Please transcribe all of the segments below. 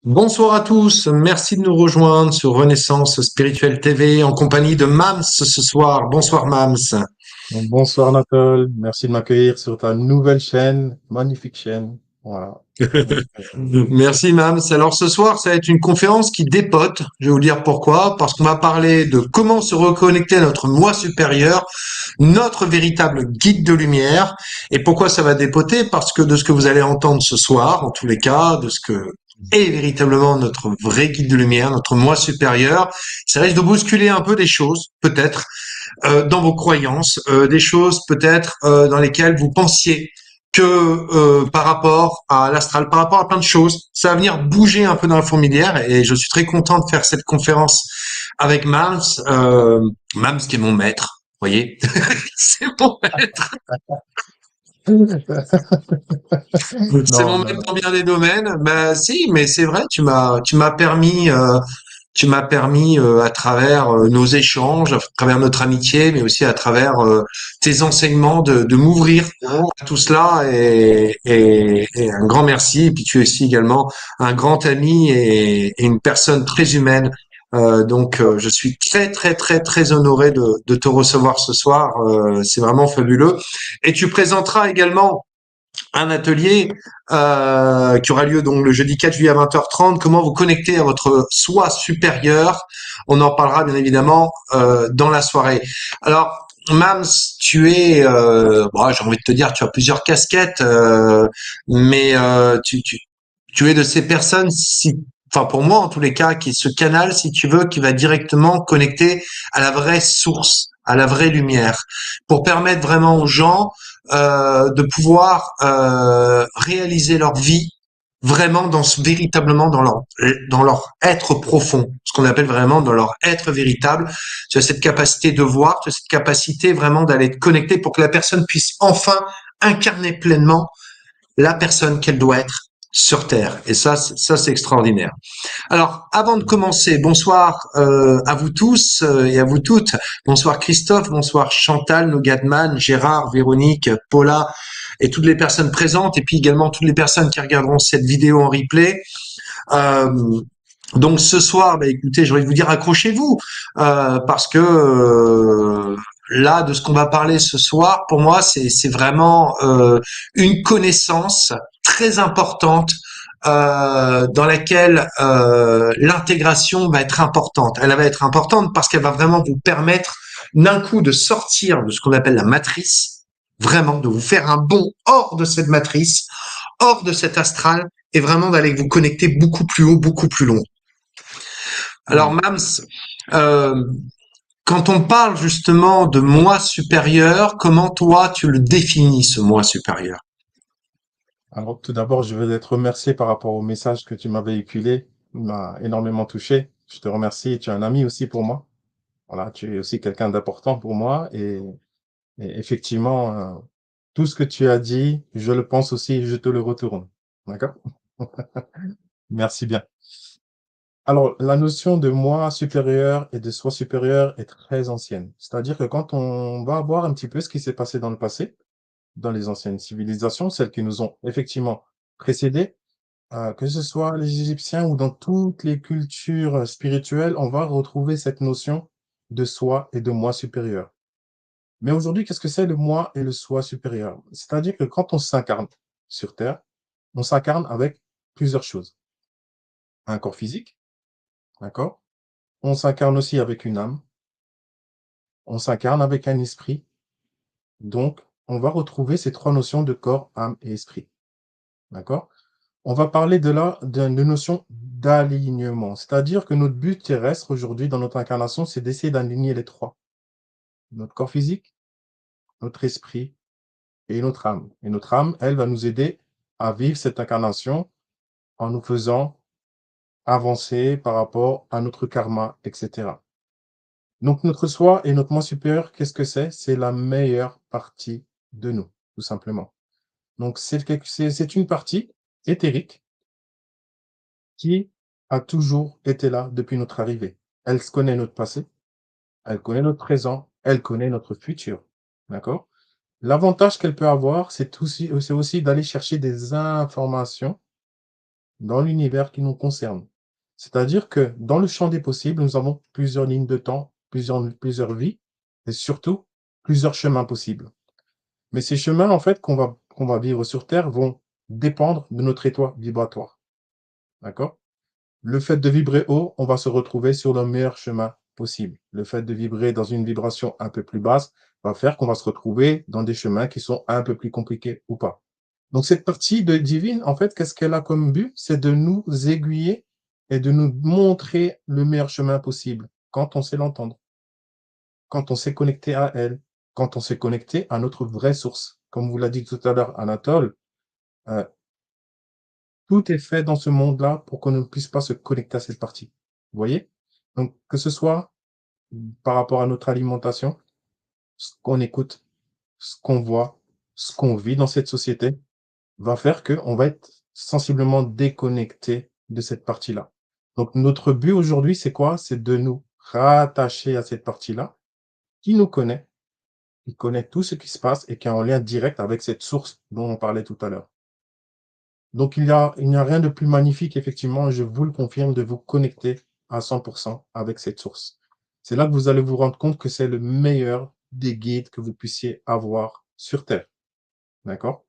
Bonsoir à tous, merci de nous rejoindre sur Renaissance Spirituelle TV en compagnie de Mams ce soir. Bonsoir Mams. Donc, bonsoir Nathalie, merci de m'accueillir sur ta nouvelle chaîne, magnifique chaîne. Voilà. Merci Mams. Alors ce soir, ça va être une conférence qui dépote. Je vais vous dire pourquoi. Parce qu'on va parler de comment se reconnecter à notre moi supérieur, notre véritable guide de lumière. Et pourquoi ça va dépoter? Parce que de ce que vous allez entendre ce soir, en tous les cas, de ce que est véritablement notre vrai guide de lumière, notre moi supérieur, ça risque de bousculer un peu des choses, peut-être, dans vos croyances, des choses peut-être dans lesquelles vous pensiez que par rapport à l'astral, par rapport à plein de choses, ça va venir bouger un peu dans la fourmilière et je suis très content de faire cette conférence avec Mams, Mams qui est mon maître, vous voyez, c'est mon maître, c'est Non, mon non, maître non. dans bien des domaines. Bah si, mais c'est vrai, tu m'as permis à travers nos échanges, à travers notre amitié, mais aussi à travers tes enseignements de m'ouvrir à tout cela et un grand merci. Et puis tu es aussi également un grand ami et une personne très humaine. Donc je suis très très très très honoré de te recevoir ce soir. C'est vraiment fabuleux. Et tu présenteras également un atelier qui aura lieu donc le jeudi 4 juillet à 20h30. Comment vous connecter à votre soi supérieur? On en parlera bien évidemment dans la soirée. Alors, Mams, tu es, bon, j'ai envie de te dire, tu as plusieurs casquettes, mais tu es de ces personnes, si, enfin pour moi en tous les cas, qui est ce canal, si tu veux, qui va directement connecter à la vraie source, à la vraie lumière, pour permettre vraiment aux gens de pouvoir réaliser leur vie vraiment véritablement dans leur être profond, ce qu'on appelle vraiment dans leur être véritable. Tu as cette capacité de voir, tu as cette capacité vraiment d'aller te connecter pour que la personne puisse enfin incarner pleinement la personne qu'elle doit être sur Terre. Et ça, c'est extraordinaire. Alors, avant de commencer, bonsoir à vous tous et à vous toutes. Bonsoir Christophe, bonsoir Chantal, Nogadman, Gérard, Véronique, Paula et toutes les personnes présentes et puis également toutes les personnes qui regarderont cette vidéo en replay. Euh, donc ce soir, bah, écoutez, je vais vous dire accrochez-vous parce que là, de ce qu'on va parler ce soir, pour moi, c'est vraiment une connaissance très importante dans laquelle l'intégration va être importante. Elle va être importante parce qu'elle va vraiment vous permettre d'un coup de sortir de ce qu'on appelle la matrice, vraiment de vous faire un bond hors de cette matrice, hors de cet astral et vraiment d'aller vous connecter beaucoup plus haut, beaucoup plus loin. Alors, Mm. Mams, euh, quand on parle justement de moi supérieur, comment toi tu le définis, ce moi supérieur? Alors, tout d'abord, je veux être remercié par rapport au message que tu m'as véhiculé. Il m'a énormément touché. Je te remercie. Tu es un ami aussi pour moi. Voilà, tu es aussi quelqu'un d'important pour moi. Et effectivement, tout ce que tu as dit, je le pense aussi et je te le retourne. D'accord? Merci bien. Alors, la notion de moi supérieur et de soi supérieur est très ancienne. C'est-à-dire que quand on va voir un petit peu ce qui s'est passé dans le passé, dans les anciennes civilisations, celles qui nous ont effectivement précédées, que ce soit les Égyptiens ou dans toutes les cultures spirituelles, on va retrouver cette notion de soi et de moi supérieur. Mais aujourd'hui, qu'est-ce que c'est le moi et le soi supérieur? C'est-à-dire que quand on s'incarne sur Terre, on s'incarne avec plusieurs choses. Un corps physique, d'accord? On s'incarne aussi avec une âme, on s'incarne avec un esprit. Donc, on va retrouver ces trois notions de corps, âme et esprit. D'accord? On va parler de là d'une notion d'alignement. C'est-à-dire que notre but terrestre aujourd'hui dans notre incarnation, c'est d'essayer d'aligner les trois. Notre corps physique, notre esprit et notre âme. Et notre âme, elle, va nous aider à vivre cette incarnation en nous faisant avancer par rapport à notre karma, etc. Donc, notre soi et notre moi supérieur, qu'est-ce que c'est? C'est la meilleure partie de nous, tout simplement. Donc, c'est une partie éthérique qui a toujours été là depuis notre arrivée. Elle connaît notre passé, elle connaît notre présent, elle connaît notre futur. D'accord? L'avantage qu'elle peut avoir, c'est aussi d'aller chercher des informations dans l'univers qui nous concerne. C'est-à-dire que dans le champ des possibles, nous avons plusieurs lignes de temps, plusieurs vies et surtout plusieurs chemins possibles. Mais ces chemins, en fait, qu'on va vivre sur Terre vont dépendre de notre étoile vibratoire. D'accord? Le fait de vibrer haut, on va se retrouver sur le meilleur chemin possible. Le fait de vibrer dans une vibration un peu plus basse va faire qu'on va se retrouver dans des chemins qui sont un peu plus compliqués ou pas. Donc cette partie de divine, en fait, qu'est-ce qu'elle a comme but? C'est de nous aiguiller et de nous montrer le meilleur chemin possible quand on sait l'entendre, quand on s'est connecté à elle, quand on s'est connecté à notre vraie source. Comme vous l'a dit tout à l'heure, Anatole, euh, tout est fait dans ce monde-là pour qu'on ne puisse pas se connecter à cette partie. Vous voyez? Donc, que ce soit par rapport à notre alimentation, ce qu'on écoute, ce qu'on voit, ce qu'on vit dans cette société, va faire qu'on va être sensiblement déconnecté de cette partie-là. Donc, notre but aujourd'hui, c'est quoi? C'est de nous rattacher à cette partie-là qui nous connaît, qui connaît tout ce qui se passe et qui est en lien direct avec cette source dont on parlait tout à l'heure. Donc, il n'y a rien de plus magnifique, effectivement, je vous le confirme, de vous connecter à 100% avec cette source. C'est là que vous allez vous rendre compte que c'est le meilleur des guides que vous puissiez avoir sur Terre. D'accord?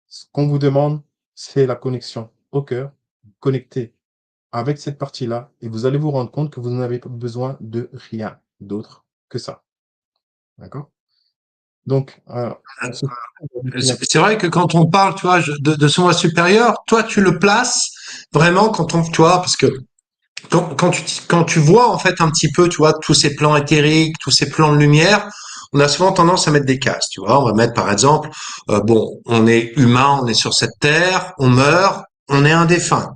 Ce qu'on vous demande, c'est la connexion au cœur, connecter avec cette partie-là, et vous allez vous rendre compte que vous n'avez pas besoin de rien d'autre que ça. D'accord? Donc, ce C'est vrai que quand on parle, tu vois, de ce moi supérieur, toi, tu le places vraiment quand on, tu vois, parce que quand tu vois en fait un petit peu, tu vois, tous ces plans éthériques, tous ces plans de lumière, on a souvent tendance à mettre des cases, tu vois. On va mettre par exemple, bon, on est humain, on est sur cette terre, on meurt, on est un défunt.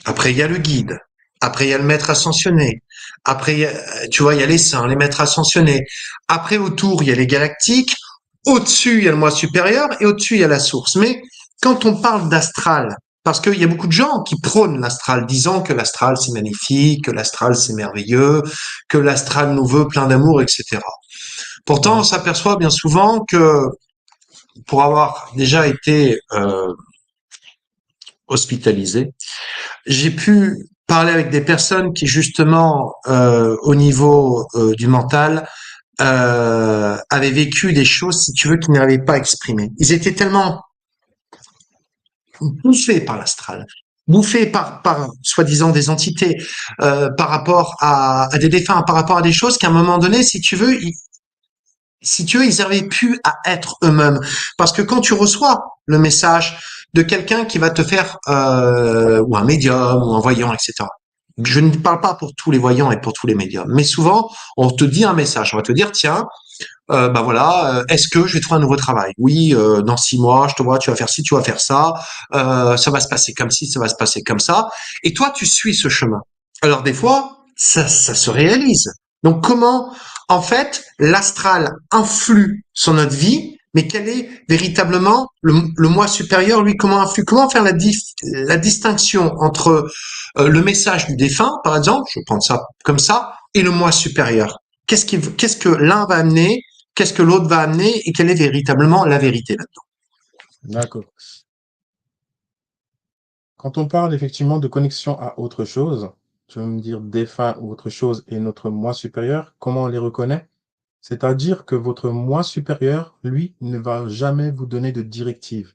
Après, il y a le guide. Après, il y a le maître ascensionné. Après, tu vois, il y a les saints, les maîtres ascensionnés. Après, autour, il y a les galactiques. Au-dessus, il y a le moi supérieur et au-dessus, il y a la source. Mais quand on parle d'astral, parce qu'il y a beaucoup de gens qui prônent l'astral, disant que l'astral c'est magnifique, que l'astral c'est merveilleux, que l'astral nous veut plein d'amour, etc. Pourtant, on Mmh. s'aperçoit bien souvent que pour avoir déjà été hospitalisé, j'ai pu parler avec des personnes qui justement au niveau du mental avaient vécu des choses, si tu veux, qu'ils n'arrivaient pas à exprimer. Ils étaient tellement bouffés par l'astral, bouffés par soi-disant des entités, par rapport à des défunts, par rapport à des choses qu'à un moment donné, si tu veux, ils n'arrivaient plus à être eux-mêmes. Parce que quand tu reçois le message de quelqu'un qui va te faire, ou un médium, ou un voyant, etc. Je ne parle pas pour tous les voyants et pour tous les médiums, mais souvent, on te dit un message. On va te dire, tiens, bah voilà, est-ce que je vais trouver un nouveau travail? Oui, dans 6 mois, je te vois, tu vas faire ci, tu vas faire ça, ça va se passer comme ci, ça va se passer comme ça. Et toi, tu suis ce chemin. Alors des fois, ça se réalise. Donc comment, en fait, l'astral influe sur notre vie, mais quel est véritablement le moi supérieur, lui, comment influe? Comment faire la distinction entre le message du défunt, par exemple, je prends ça comme ça, et le moi supérieur? Qu'est-ce que l'un va amener, qu'est-ce que l'autre va amener et quelle est véritablement la vérité là-dedans. D'accord. Quand on parle effectivement de connexion à autre chose, tu veux me dire défunt ou autre chose et notre moi supérieur, comment on les reconnaît? C'est-à-dire que votre moi supérieur, lui, ne va jamais vous donner de directive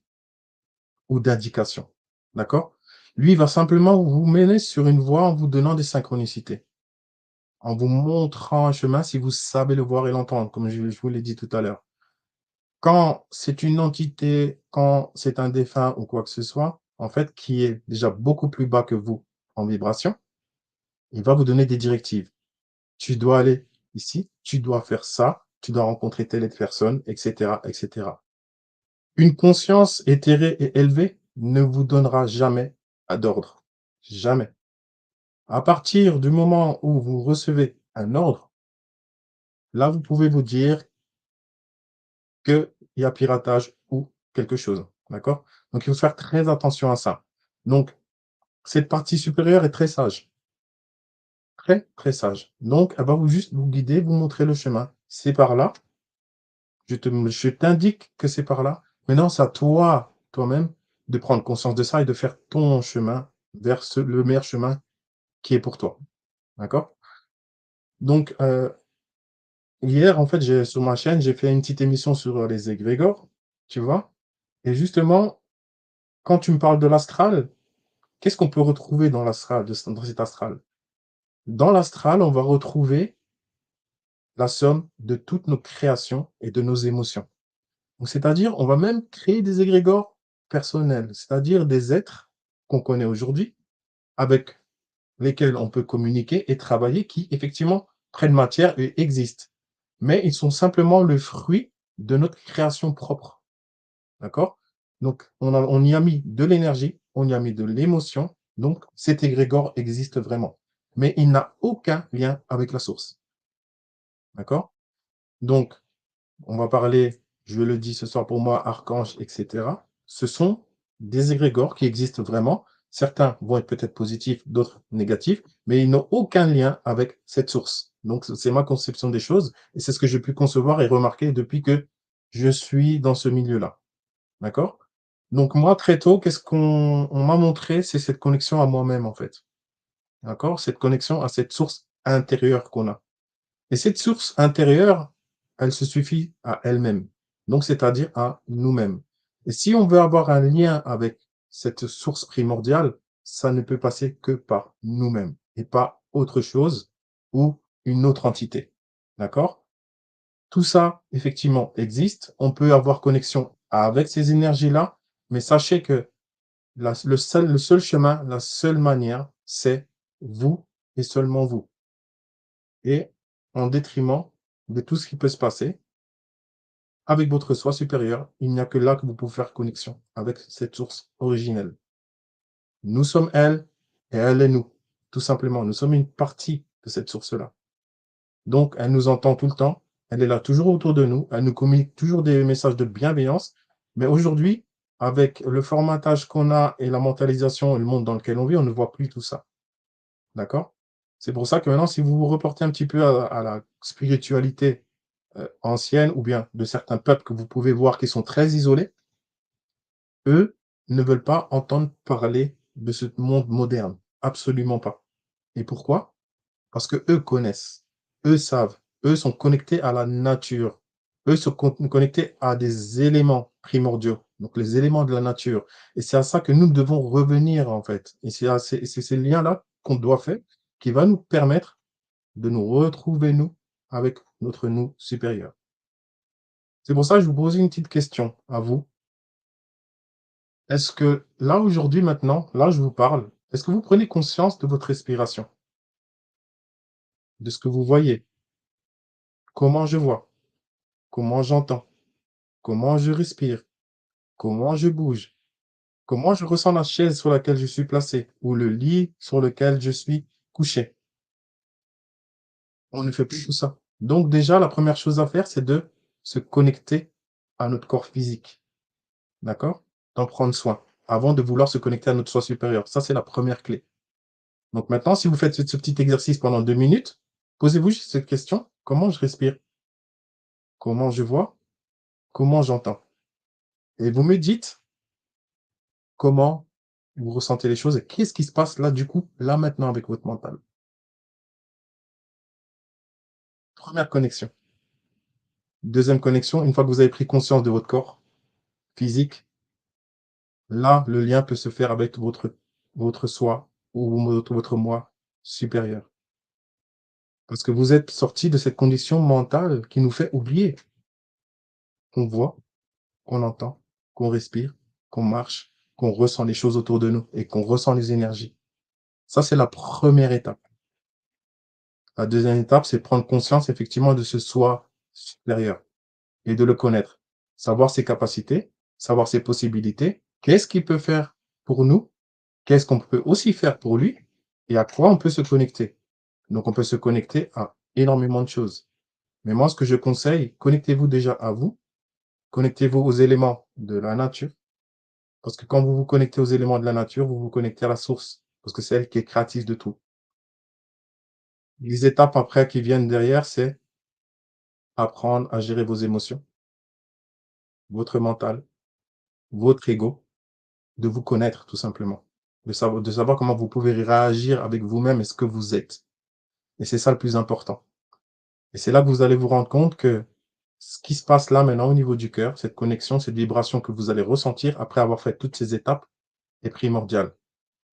ou d'indication. D'accord? Lui, il va simplement vous mener sur une voie en vous donnant des synchronicités, en vous montrant un chemin si vous savez le voir et l'entendre, comme je vous l'ai dit tout à l'heure. Quand c'est une entité, quand c'est un défunt ou quoi que ce soit, en fait, qui est déjà beaucoup plus bas que vous en vibration, il va vous donner des directives. Tu dois aller ici, tu dois faire ça, tu dois rencontrer telle personne, etc., etc. Une conscience éthérée et élevée ne vous donnera jamais d'ordre. Jamais. À partir du moment où vous recevez un ordre, là, vous pouvez vous dire qu'il y a piratage ou quelque chose. D'accord? Donc, il faut faire très attention à ça. Donc, cette partie supérieure est très sage. Très, très sage. Donc, elle va juste vous guider, vous montrer le chemin. C'est par là. Je t'indique que c'est par là. Maintenant, c'est à toi, toi-même, de prendre conscience de ça et de faire ton chemin vers le meilleur chemin qui est pour toi. D'accord? Donc, hier, en fait, sur ma chaîne, j'ai fait une petite émission sur les égrégores, tu vois? Et justement, quand tu me parles de l'astral, qu'est-ce qu'on peut retrouver dans l'astral, dans cet astral? Dans l'astral, on va retrouver la somme de toutes nos créations et de nos émotions. Donc, c'est-à-dire, on va même créer des égrégores personnels, c'est-à-dire des êtres qu'on connaît aujourd'hui, avec lesquels on peut communiquer et travailler, qui effectivement prennent matière et existent. Mais ils sont simplement le fruit de notre création propre. D'accord? Donc, on y a mis de l'énergie, on y a mis de l'émotion, donc cet égrégore existe vraiment. Mais il n'a aucun lien avec la source. D'accord? Donc, on va parler, je le dis ce soir pour moi, archanges, etc. Ce sont des égrégores qui existent vraiment. Certains vont être peut-être positifs, d'autres négatifs, mais ils n'ont aucun lien avec cette source. Donc, c'est ma conception des choses et c'est ce que j'ai pu concevoir et remarquer depuis que je suis dans ce milieu-là. D'accord? Donc, moi, très tôt, qu'est-ce qu'on m'a montré? C'est cette connexion à moi-même, en fait. D'accord? Cette connexion à cette source intérieure qu'on a. Et cette source intérieure, elle se suffit à elle-même. Donc, c'est-à-dire à nous-mêmes. Et si on veut avoir un lien avec cette source primordiale, ça ne peut passer que par nous-mêmes et pas autre chose ou une autre entité. D'accord? Tout ça, effectivement, existe. On peut avoir connexion avec ces énergies-là, mais sachez que le seul chemin, la seule manière, c'est vous et seulement vous. Et en détriment de tout ce qui peut se passer, avec votre soi supérieur, il n'y a que là que vous pouvez faire connexion avec cette source originelle. Nous sommes elle et elle est nous. Tout simplement, nous sommes une partie de cette source-là. Donc, elle nous entend tout le temps, elle est là toujours autour de nous, elle nous communique toujours des messages de bienveillance. Mais aujourd'hui, avec le formatage qu'on a et la mentalisation et le monde dans lequel on vit, on ne voit plus tout ça. D'accord? C'est pour ça que maintenant, si vous vous reportez un petit peu à la spiritualité ancienne ou bien de certains peuples que vous pouvez voir qui sont très isolés, eux ne veulent pas entendre parler de ce monde moderne. Absolument pas. Et pourquoi? Parce que eux connaissent, eux savent, eux sont connectés à la nature, eux sont connectés à des éléments primordiaux, donc les éléments de la nature. Et c'est à ça que nous devons revenir en fait. Et c'est ces liens-là qu'on doit faire qui va nous permettre de nous retrouver nous avec notre nous supérieur. C'est pour ça que je vous pose une petite question à vous. Est-ce que là, aujourd'hui, maintenant, là, je vous parle, est-ce que vous prenez conscience de votre respiration, de ce que vous voyez? Comment je vois? Comment j'entends? Comment je respire? Comment je bouge? Comment je ressens la chaise sur laquelle je suis placé ou le lit sur lequel je suis couché? On ne fait plus tout ça. Donc déjà, la première chose à faire, c'est de se connecter à notre corps physique. D'accord? D'en prendre soin avant de vouloir se connecter à notre soi supérieur. Ça, c'est la première clé. Donc maintenant, si vous faites ce petit exercice pendant 2 minutes, posez-vous juste cette question: «Comment je respire? Comment je vois? Comment j'entends?» Et vous me dites comment vous ressentez les choses et qu'est-ce qui se passe là, du coup, là, maintenant avec votre mental? Première connexion. Deuxième connexion, une fois que vous avez pris conscience de votre corps physique, là, le lien peut se faire avec votre soi ou votre moi supérieur. Parce que vous êtes sorti de cette condition mentale qui nous fait oublier qu'on voit, qu'on entend, qu'on respire, qu'on marche, qu'on ressent les choses autour de nous et qu'on ressent les énergies. Ça, c'est la première étape. La deuxième étape, c'est prendre conscience effectivement de ce soi supérieur et de le connaître. Savoir ses capacités, savoir ses possibilités, qu'est-ce qu'il peut faire pour nous, qu'est-ce qu'on peut aussi faire pour lui et à quoi on peut se connecter. Donc on peut se connecter à énormément de choses. Mais moi, ce que je conseille, connectez-vous déjà à vous, connectez-vous aux éléments de la nature, parce que quand vous vous connectez aux éléments de la nature, vous vous connectez à la source, parce que c'est elle qui est créatrice de tout. Les étapes après qui viennent derrière, c'est apprendre à gérer vos émotions, votre mental, votre ego, de vous connaître, tout simplement. De savoir comment vous pouvez réagir avec vous-même et ce que vous êtes. Et c'est ça le plus important. Et c'est là que vous allez vous rendre compte que ce qui se passe là maintenant au niveau du cœur, cette connexion, cette vibration que vous allez ressentir après avoir fait toutes ces étapes est primordiale.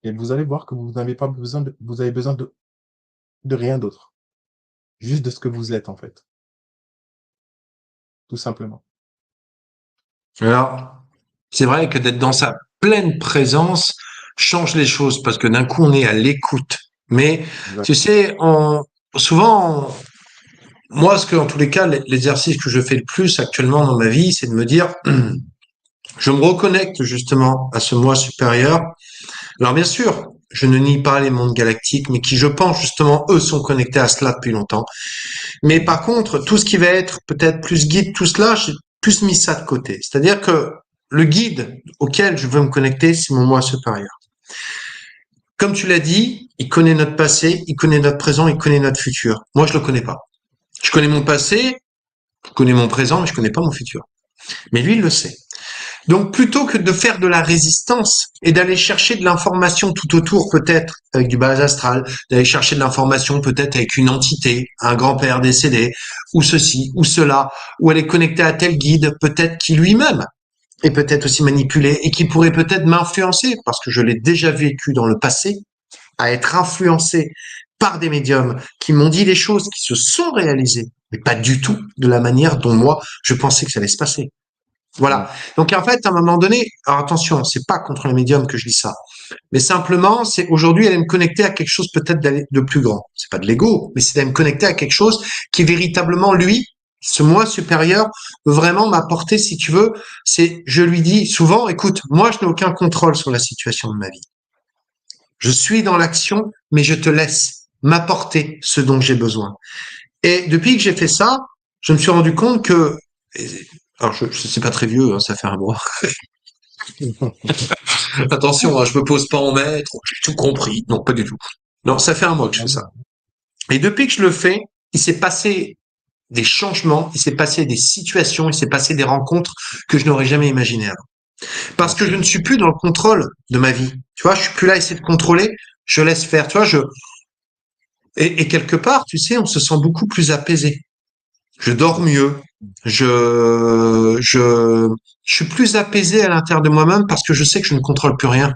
Et vous allez voir que vous n'avez pas besoin vous avez besoin de rien d'autre. Juste de ce que vous êtes, en fait. Tout simplement. Alors, c'est vrai que d'être dans sa pleine présence change les choses parce que d'un coup, on est à l'écoute. Mais Exact. tu sais, souvent, moi, en tous les cas, l'exercice que je fais le plus actuellement dans ma vie, c'est de me dire, je me reconnecte justement à ce moi supérieur. Alors bien sûr, je ne nie pas les mondes galactiques, mais qui, je pense, justement, eux sont connectés à cela depuis longtemps. Mais par contre, tout ce qui va être peut-être plus guide, tout cela, j'ai plus mis ça de côté. C'est-à-dire que le guide auquel je veux me connecter, c'est mon moi supérieur. Comme tu l'as dit, il connaît notre passé, il connaît notre présent, il connaît notre futur. Moi, je le connais pas. Je connais mon passé, je connais mon présent, mais je connais pas mon futur. Mais lui, il le sait. Donc, plutôt que de faire de la résistance et d'aller chercher de l'information tout autour, peut-être avec du bas astral, d'aller chercher de l'information peut-être avec une entité, un grand-père décédé, ou ceci, ou cela, ou elle est connectée à tel guide, peut-être qui lui-même est peut-être aussi manipulé et qui pourrait peut-être m'influencer, parce que je l'ai déjà vécu dans le passé, à être influencé par des médiums qui m'ont dit des choses qui se sont réalisées, mais pas du tout de la manière dont moi je pensais que ça allait se passer. Mm. Voilà. Donc en fait, à un moment donné, alors attention, c'est pas contre les médiums que je dis ça, mais simplement, c'est aujourd'hui, elle est me connecter à quelque chose peut-être de plus grand. C'est pas de l'ego, mais c'est d'aller me connecter à quelque chose qui véritablement lui, ce moi supérieur, veut vraiment m'apporter, si tu veux. C'est, je lui dis souvent, écoute, moi, je n'ai aucun contrôle sur la situation de ma vie. Je suis dans l'action, mais je te laisse m'apporter ce dont j'ai besoin. Et depuis que j'ai fait ça, je me suis rendu compte que, alors je sais pas très vieux, hein, ça fait un mois. Attention, hein, je me pose pas en maître, j'ai tout compris. Non, pas du tout. Non, ça fait un mois que je fais ça. Et depuis que je le fais, il s'est passé des changements, il s'est passé des situations, il s'est passé des rencontres que je n'aurais jamais imaginées avant. Parce que je ne Merci. suis plus dans le contrôle de ma vie. Tu vois, je suis plus là à essayer de contrôler, je laisse faire. Tu vois, et quelque part, tu sais, on se sent beaucoup plus apaisé. Je dors mieux. Je, je suis plus apaisé à l'intérieur de moi-même parce que je sais que je ne contrôle plus rien.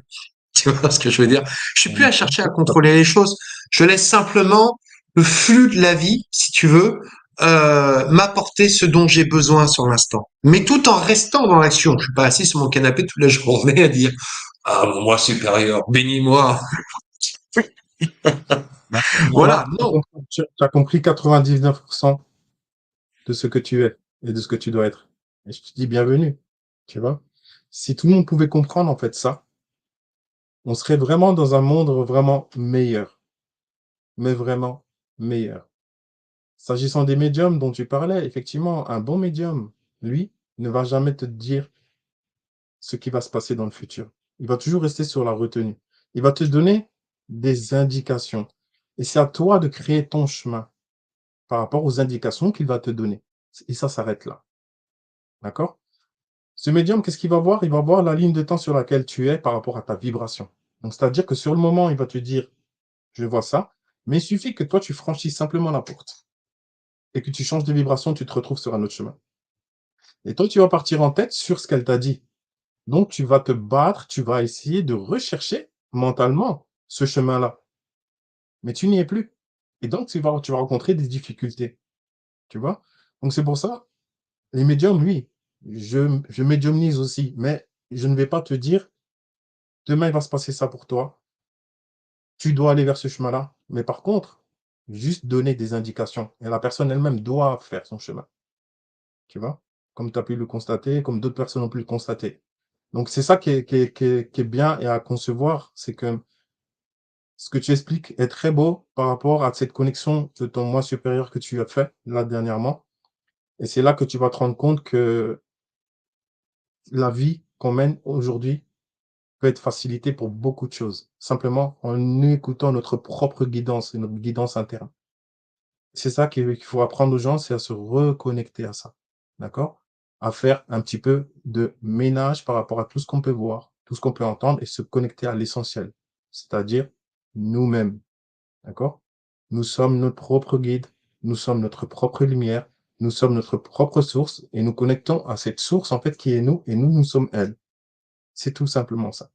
Tu vois ce que je veux dire? Je suis plus à chercher à contrôler les choses. Je laisse simplement le flux de la vie, si tu veux, m'apporter ce dont j'ai besoin sur l'instant. Mais tout en restant dans l'action. Je suis pas assis sur mon canapé toute la journée à dire, ah, mon moi supérieur, bénis-moi. Voilà, Voilà. Non. tu as compris 99% de ce que tu es et de ce que tu dois être. Et je te dis bienvenue, tu vois. Si tout le monde pouvait comprendre en fait ça, on serait vraiment dans un monde vraiment meilleur, mais vraiment meilleur. S'agissant des médiums dont tu parlais, effectivement, un bon médium, lui, ne va jamais te dire ce qui va se passer dans le futur. Il va toujours rester sur la retenue. Il va te donner des indications. Et c'est à toi de créer ton chemin par rapport aux indications qu'il va te donner. Et ça s'arrête là. D'accord? Ce médium, qu'est-ce qu'il va voir? Il va voir la ligne de temps sur laquelle tu es par rapport à ta vibration. Donc, c'est-à-dire que sur le moment, il va te dire, je vois ça, mais il suffit que toi, tu franchisses simplement la porte et que tu changes de vibration, tu te retrouves sur un autre chemin. Et toi, tu vas partir en tête sur ce qu'elle t'a dit. Donc, tu vas te battre, tu vas essayer de rechercher mentalement ce chemin-là. Mais tu n'y es plus. Et donc, tu vas rencontrer des difficultés. Tu vois? Donc, c'est pour ça, les médiums, oui, je médiumnise aussi, mais je ne vais pas te dire, demain, il va se passer ça pour toi. Tu dois aller vers ce chemin-là. Mais par contre, juste donner des indications. Et la personne elle-même doit faire son chemin. Tu vois? Comme tu as pu le constater, comme d'autres personnes ont pu le constater. Donc, c'est ça qui est bien et à concevoir, c'est que ce que tu expliques est très beau par rapport à cette connexion de ton moi supérieur que tu as fait là dernièrement. Et c'est là que tu vas te rendre compte que la vie qu'on mène aujourd'hui peut être facilitée pour beaucoup de choses, simplement en écoutant notre propre guidance et notre guidance interne. C'est ça qu'il faut apprendre aux gens, c'est à se reconnecter à ça. D'accord? À faire un petit peu de ménage par rapport à tout ce qu'on peut voir, tout ce qu'on peut entendre et se connecter à l'essentiel, c'est-à-dire nous-mêmes. D'accord? Nous sommes notre propre guide, nous sommes notre propre lumière, nous sommes notre propre source et nous connectons à cette source en fait qui est nous et nous, nous sommes elle. C'est tout simplement ça.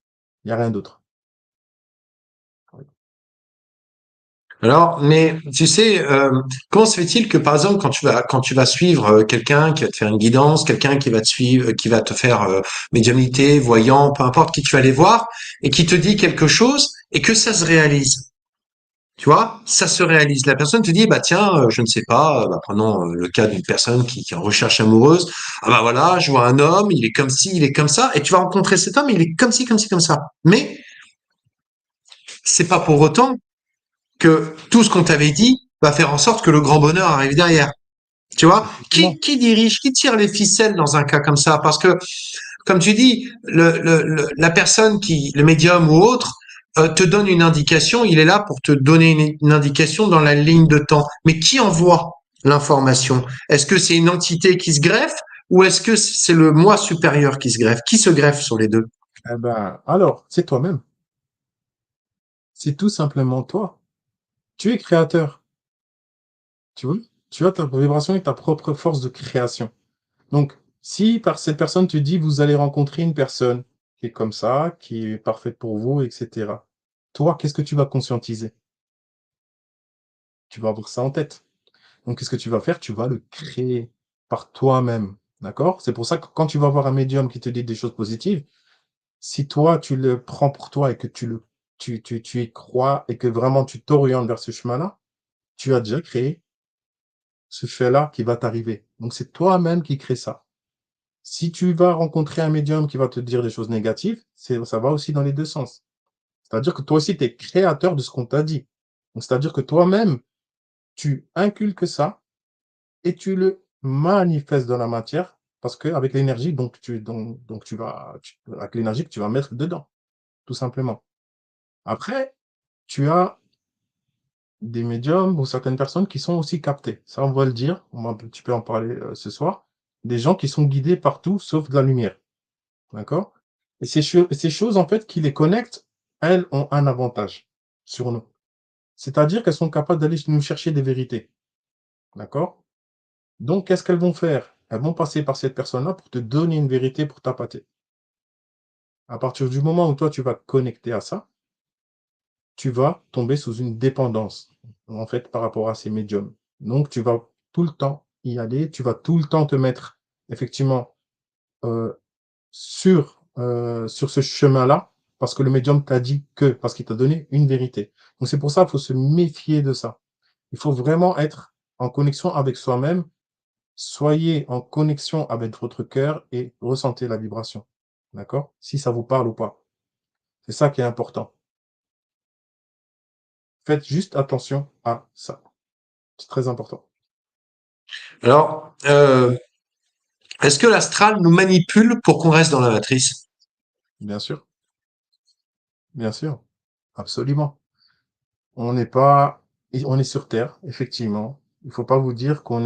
Il y a rien d'autre. Oui. Alors, mais tu sais, comment se fait-il que par exemple quand tu vas suivre quelqu'un qui va te faire une guidance, quelqu'un qui va te suivre, qui va te faire médiumnité, voyant, peu importe qui tu vas aller voir, et qui te dit quelque chose et que ça se réalise. Tu vois, ça se réalise. La personne te dit, bah tiens, je ne sais pas, bah, prenons le cas d'une personne qui est en recherche amoureuse. Ah bah voilà, je vois un homme, il est comme ci, il est comme ça, et tu vas rencontrer cet homme, il est comme ci, comme ci, comme ça. Mais c'est pas pour autant que tout ce qu'on t'avait dit va faire en sorte que le grand bonheur arrive derrière. Tu vois, Effectivement. qui dirige, qui tire les ficelles dans un cas comme ça? Parce que, comme tu dis, la personne qui, le médium ou autre, te donne une indication, il est là pour te donner une indication dans la ligne de temps. Mais qui envoie l'information? Est-ce que c'est une entité qui se greffe ou est-ce que c'est le moi supérieur qui se greffe? Qui se greffe sur les deux? Eh ben, alors, c'est toi-même. C'est tout simplement toi. Tu es créateur. Tu vois? Tu as ta vibration et ta propre force de création. Donc, si par cette personne te dit: «Vous allez rencontrer une personne qui est comme ça, qui est parfaite pour vous» et cetera. Toi, qu'est-ce que tu vas conscientiser? Tu vas avoir ça en tête. Donc qu'est-ce que tu vas faire? Tu vas le créer par toi-même, d'accord? C'est pour ça que quand tu vas voir un médium qui te dit des choses positives, si toi, tu le prends pour toi et que tu y crois et que vraiment tu t'orientes vers ce chemin-là, tu as déjà créé ce fait-là qui va t'arriver. Donc c'est toi-même qui crée ça. Si tu vas rencontrer un médium qui va te dire des choses négatives, ça va aussi dans les 2 sens. C'est-à-dire que toi aussi, tu es créateur de ce qu'on t'a dit. Donc c'est-à-dire que toi-même, tu inculques ça et tu le manifestes dans la matière parce qu'avec l'énergie, donc tu vas avec l'énergie que tu vas mettre dedans, tout simplement. Après, tu as des médiums ou certaines personnes qui sont aussi captées. Ça, on va le dire, on va un petit peu en parler, ce soir. Des gens qui sont guidés partout sauf de la lumière. D'accord? Et ces choses, en fait, qui les connectent, elles ont un avantage sur nous. C'est-à-dire qu'elles sont capables d'aller nous chercher des vérités. D'accord? Donc, qu'est-ce qu'elles vont faire? Elles vont passer par cette personne-là pour te donner une vérité pour t'appâter. À partir du moment où toi, tu vas te connecter à ça, tu vas tomber sous une dépendance, en fait, par rapport à ces médiums. Donc, tu vas tout le temps y aller, tu vas tout le temps te mettre, effectivement, heu, sur ce chemin-là, parce que le médium t'a dit que, parce qu'il t'a donné une vérité. Donc c'est pour ça, il faut se méfier de ça. Il faut vraiment être en connexion avec soi-même. Soyez en connexion avec votre cœur et ressentez la vibration. D'accord? Si ça vous parle ou pas. C'est ça qui est important. Faites juste attention à ça. C'est très important. Alors, est-ce que l'astral nous manipule pour qu'on reste dans la matrice? Bien sûr, bien sûr, absolument. On n'est pas on est sur terre, effectivement. Il faut pas vous dire on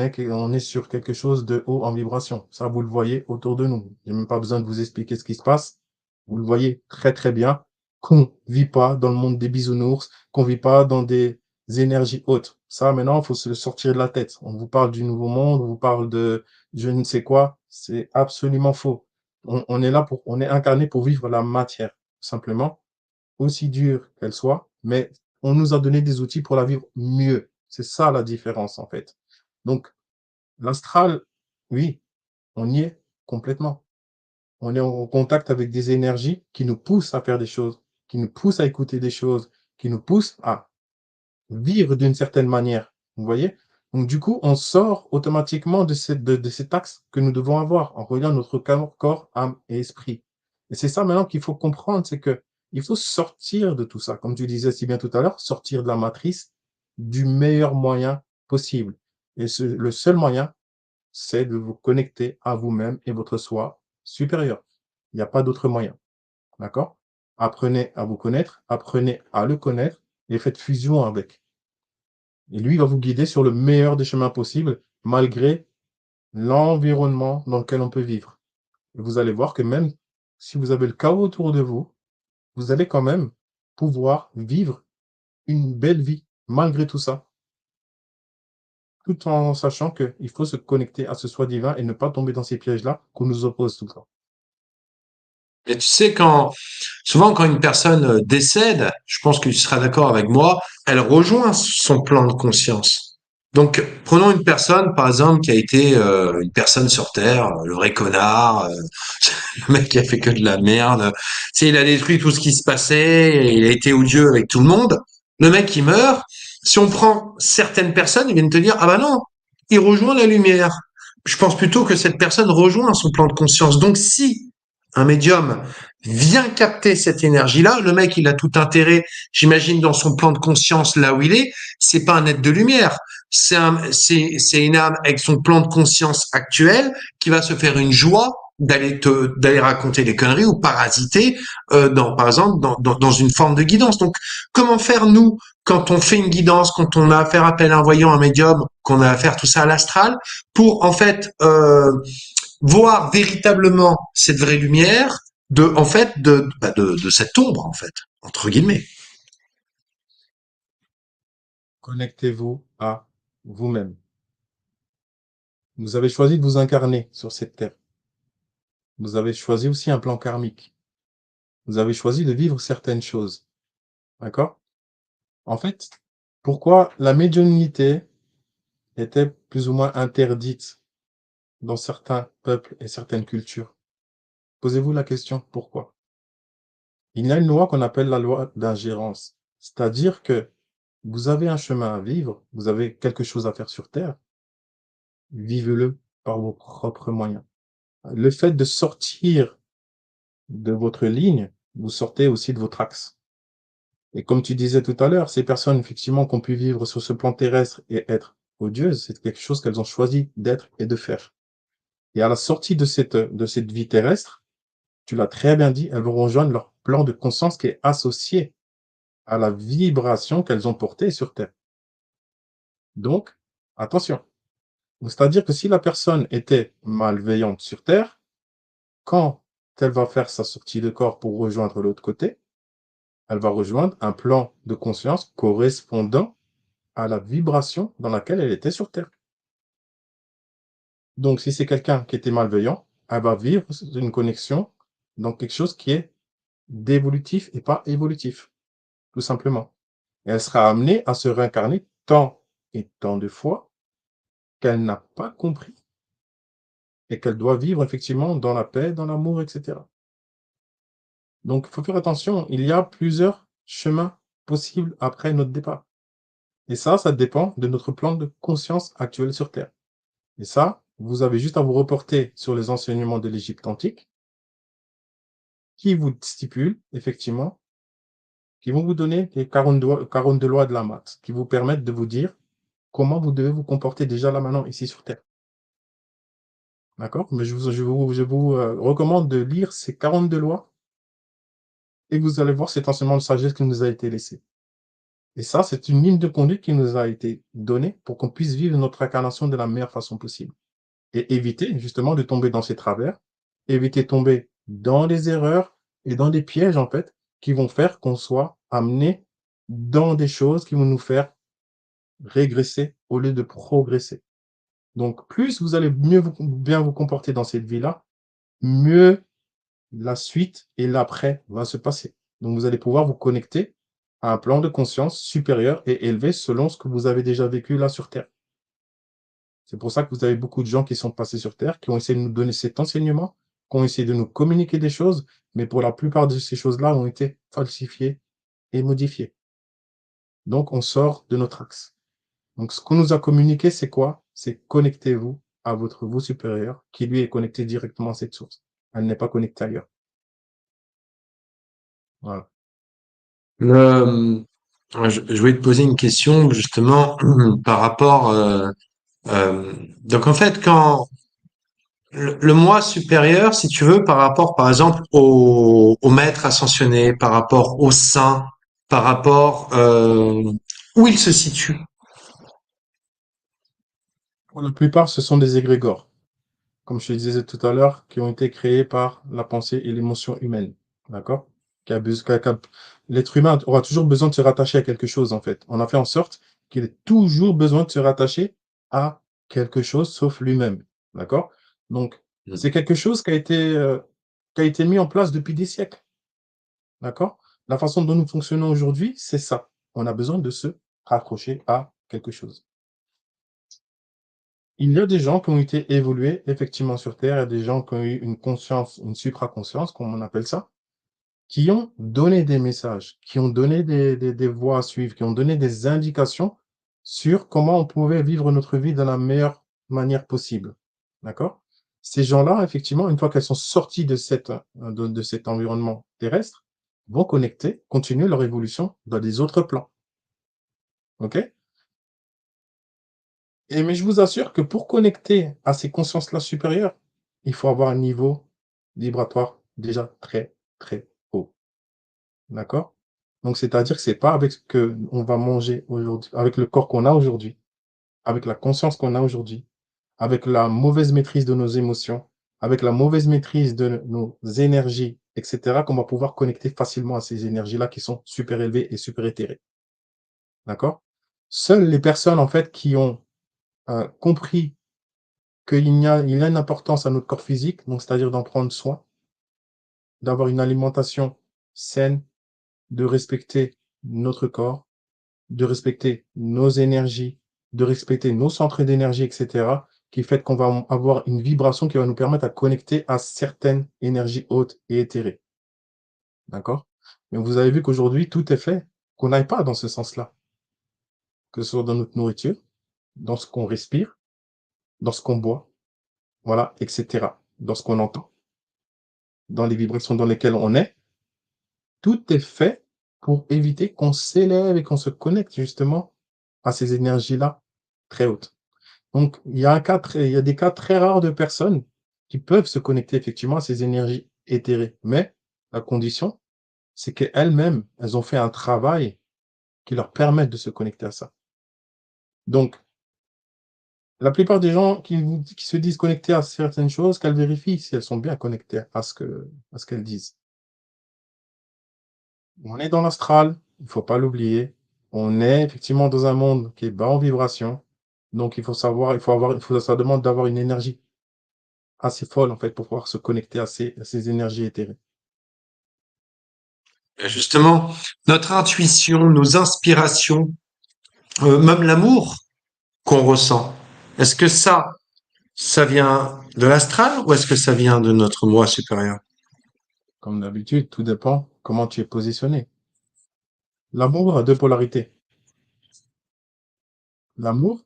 est sur quelque chose de haut en vibration. Ça, vous le voyez autour de nous. J'ai même pas besoin de vous expliquer ce qui se passe. Vous le voyez très, très bien qu'on vit pas dans le monde des bisounours, qu'on vit pas dans des énergies hautes. Ça, maintenant, il faut se le sortir de la tête. On vous parle du nouveau monde, on vous parle de je ne sais quoi. C'est absolument faux. On est incarné pour vivre la matière, simplement aussi dure qu'elle soit, mais on nous a donné des outils pour la vivre mieux. C'est ça la différence, en fait. Donc, l'astral, oui, on y est complètement. On est en contact avec des énergies qui nous poussent à faire des choses, qui nous poussent à écouter des choses, qui nous poussent à vivre d'une certaine manière. Vous voyez? Donc, du coup, on sort automatiquement de cet axe que nous devons avoir en reliant notre corps, âme et esprit. Et c'est ça maintenant qu'il faut comprendre, c'est que il faut sortir de tout ça. Comme tu disais si bien tout à l'heure, sortir de la matrice du meilleur moyen possible. Et le seul moyen, c'est de vous connecter à vous-même et votre soi supérieur. Il n'y a pas d'autre moyen. D'accord? Apprenez à vous connaître, apprenez à le connaître et faites fusion avec. Et lui, il va vous guider sur le meilleur des chemins possibles, malgré l'environnement dans lequel on peut vivre. Et vous allez voir que même si vous avez le chaos autour de vous, vous allez quand même pouvoir vivre une belle vie malgré tout ça, tout en sachant qu'il faut se connecter à ce soi divin et ne pas tomber dans ces pièges-là qu'on nous oppose tout le temps. Et tu sais, souvent quand une personne décède, je pense que tu seras d'accord avec moi, elle rejoint son plan de conscience. Donc, prenons une personne, par exemple, qui a été une personne sur Terre, le vrai connard, le mec qui a fait que de la merde. Tu sais, il a détruit tout ce qui se passait, et il a été odieux avec tout le monde. Le mec qui meurt, si on prend certaines personnes, ils viennent te dire, ah bah non, il rejoint la lumière. Je pense plutôt que cette personne rejoint son plan de conscience. Donc, si un médium vient capter cette énergie-là, le mec, il a tout intérêt, j'imagine, dans son plan de conscience là où il est, c'est pas un être de lumière. C'est une âme avec son plan de conscience actuel qui va se faire une joie d'aller raconter des conneries ou parasiter par exemple dans une forme de guidance. Donc comment faire nous quand on fait une guidance, quand on a à faire appel à un voyant, un médium, qu'on a à faire tout ça à l'astral, pour en fait voir véritablement cette vraie lumière de cette ombre en fait entre guillemets. Connectez-vous à vous-même. Vous avez choisi de vous incarner sur cette terre. Vous avez choisi aussi un plan karmique. Vous avez choisi de vivre certaines choses. D'accord? En fait, pourquoi la médiumnité était plus ou moins interdite dans certains peuples et certaines cultures? Posez-vous la question, pourquoi? Il y a une loi qu'on appelle la loi d'ingérence. C'est-à-dire que vous avez un chemin à vivre, vous avez quelque chose à faire sur Terre, vivez-le par vos propres moyens. Le fait de sortir de votre ligne, vous sortez aussi de votre axe. Et comme tu disais tout à l'heure, ces personnes, effectivement, qui ont pu vivre sur ce plan terrestre et être odieuses, c'est quelque chose qu'elles ont choisi d'être et de faire. Et à la sortie de cette vie terrestre, tu l'as très bien dit, elles vont rejoindre leur plan de conscience qui est associé à la vibration qu'elles ont portée sur Terre. Donc, attention. C'est-à-dire que si la personne était malveillante sur Terre, quand elle va faire sa sortie de corps pour rejoindre l'autre côté, elle va rejoindre un plan de conscience correspondant à la vibration dans laquelle elle était sur Terre. Donc, si c'est quelqu'un qui était malveillant, elle va vivre une connexion dans quelque chose qui est d'évolutif et pas évolutif, tout simplement. Et elle sera amenée à se réincarner tant et tant de fois qu'elle n'a pas compris et qu'elle doit vivre effectivement dans la paix, dans l'amour, etc. Donc, il faut faire attention, il y a plusieurs chemins possibles après notre départ. Et ça dépend de notre plan de conscience actuel sur Terre. Et ça, vous avez juste à vous reporter sur les enseignements de l'Égypte antique qui vous stipulent, effectivement, qui vont vous donner les 42 lois de la maths, qui vous permettent de vous dire comment vous devez vous comporter déjà là maintenant, ici sur Terre. D'accord? Mais je vous recommande de lire ces 42 lois et vous allez voir cet enseignement de sagesse qui nous a été laissé. Et ça, c'est une ligne de conduite qui nous a été donnée pour qu'on puisse vivre notre incarnation de la meilleure façon possible. Et éviter justement de tomber dans ces travers, éviter de tomber dans des erreurs et dans des pièges, en fait, qui vont faire qu'on soit amené dans des choses qui vont nous faire régresser au lieu de progresser. Donc, plus vous allez bien vous comporter dans cette vie-là, mieux la suite et l'après va se passer. Donc, vous allez pouvoir vous connecter à un plan de conscience supérieur et élevé selon ce que vous avez déjà vécu là sur Terre. C'est pour ça que vous avez beaucoup de gens qui sont passés sur Terre, qui ont essayé de nous donner cet enseignement, qui ont essayé de nous communiquer des choses, mais pour la plupart de ces choses-là ont été falsifiées et modifiées. Donc, on sort de notre axe. Donc, ce qu'on nous a communiqué, c'est quoi? C'est connectez-vous à votre vous supérieur, qui lui est connecté directement à cette source. Elle n'est pas connectée ailleurs. Voilà. Le, je voulais te poser une question justement par rapport. Donc en fait, quand le moi supérieur, si tu veux, par rapport, par exemple, au maître ascensionné, par rapport au saint, par rapport où il se situe. Pour la plupart, ce sont des égrégores. comme je te disais tout à l'heure, qui ont été créés par la pensée et l'émotion humaine. D'accord? Qui a besoin, l'être humain aura toujours besoin de se rattacher à quelque chose, en fait. On a fait en sorte qu'il ait toujours besoin de se rattacher à quelque chose sauf lui-même. D'accord? Donc, Mm. c'est quelque chose qui a été mis en place depuis des siècles. D'accord? La façon dont nous fonctionnons aujourd'hui, c'est ça. On a besoin de se raccrocher à quelque chose. Il y a des gens qui ont été évolués effectivement sur Terre, et des gens qui ont eu une conscience, une supraconscience, comme on appelle ça, qui ont donné des messages, qui ont donné des voies à suivre, qui ont donné des indications sur comment on pouvait vivre notre vie de la meilleure manière possible. D'accord? Ces gens-là, effectivement, une fois qu'elles sont sorties de cet environnement terrestre, vont connecter, continuer leur évolution dans des autres plans. OK? Et mais je vous assure que pour connecter à ces consciences-là supérieures, il faut avoir un niveau vibratoire déjà très, très haut. D'accord? Donc, c'est-à-dire que c'est pas avec ce qu'on va manger aujourd'hui, avec le corps qu'on a aujourd'hui, avec la conscience qu'on a aujourd'hui, avec la mauvaise maîtrise de nos émotions, avec la mauvaise maîtrise de nos énergies, et cetera, qu'on va pouvoir connecter facilement à ces énergies-là qui sont super élevées et super éthérées. D'accord? Seules les personnes, en fait, qui ont, compris il y a une importance à notre corps physique, donc c'est-à-dire d'en prendre soin, d'avoir une alimentation saine, de respecter notre corps, de respecter nos énergies, de respecter nos centres d'énergie, et cetera, qui fait qu'on va avoir une vibration qui va nous permettre à connecter à certaines énergies hautes et éthérées. D'accord? Mais vous avez vu qu'aujourd'hui, tout est fait qu'on n'aille pas dans ce sens-là, que ce soit dans notre nourriture, dans ce qu'on respire, dans ce qu'on boit, voilà, et cetera, dans ce qu'on entend, dans les vibrations dans lesquelles on est. Tout est fait pour éviter qu'on s'élève et qu'on se connecte justement à ces énergies-là très hautes. Donc, il y a des cas très rares de personnes qui peuvent se connecter effectivement à ces énergies éthérées. Mais la condition, c'est qu'elles-mêmes, elles ont fait un travail qui leur permet de se connecter à ça. Donc, la plupart des gens qui se disent connectés à certaines choses, qu'elles vérifient si elles sont bien connectées à ce qu'elles disent. On est dans l'astral, il faut pas l'oublier. On est effectivement dans un monde qui est bas en vibration. Donc ça demande d'avoir une énergie assez folle, en fait, pour pouvoir se connecter à ces énergies éthérées. Justement, notre intuition, nos inspirations, même l'amour qu'on ressent, est-ce que ça vient de l'astral ou est-ce que ça vient de notre moi supérieur? Comme d'habitude, tout dépend comment tu es positionné. L'amour a deux polarités. L'amour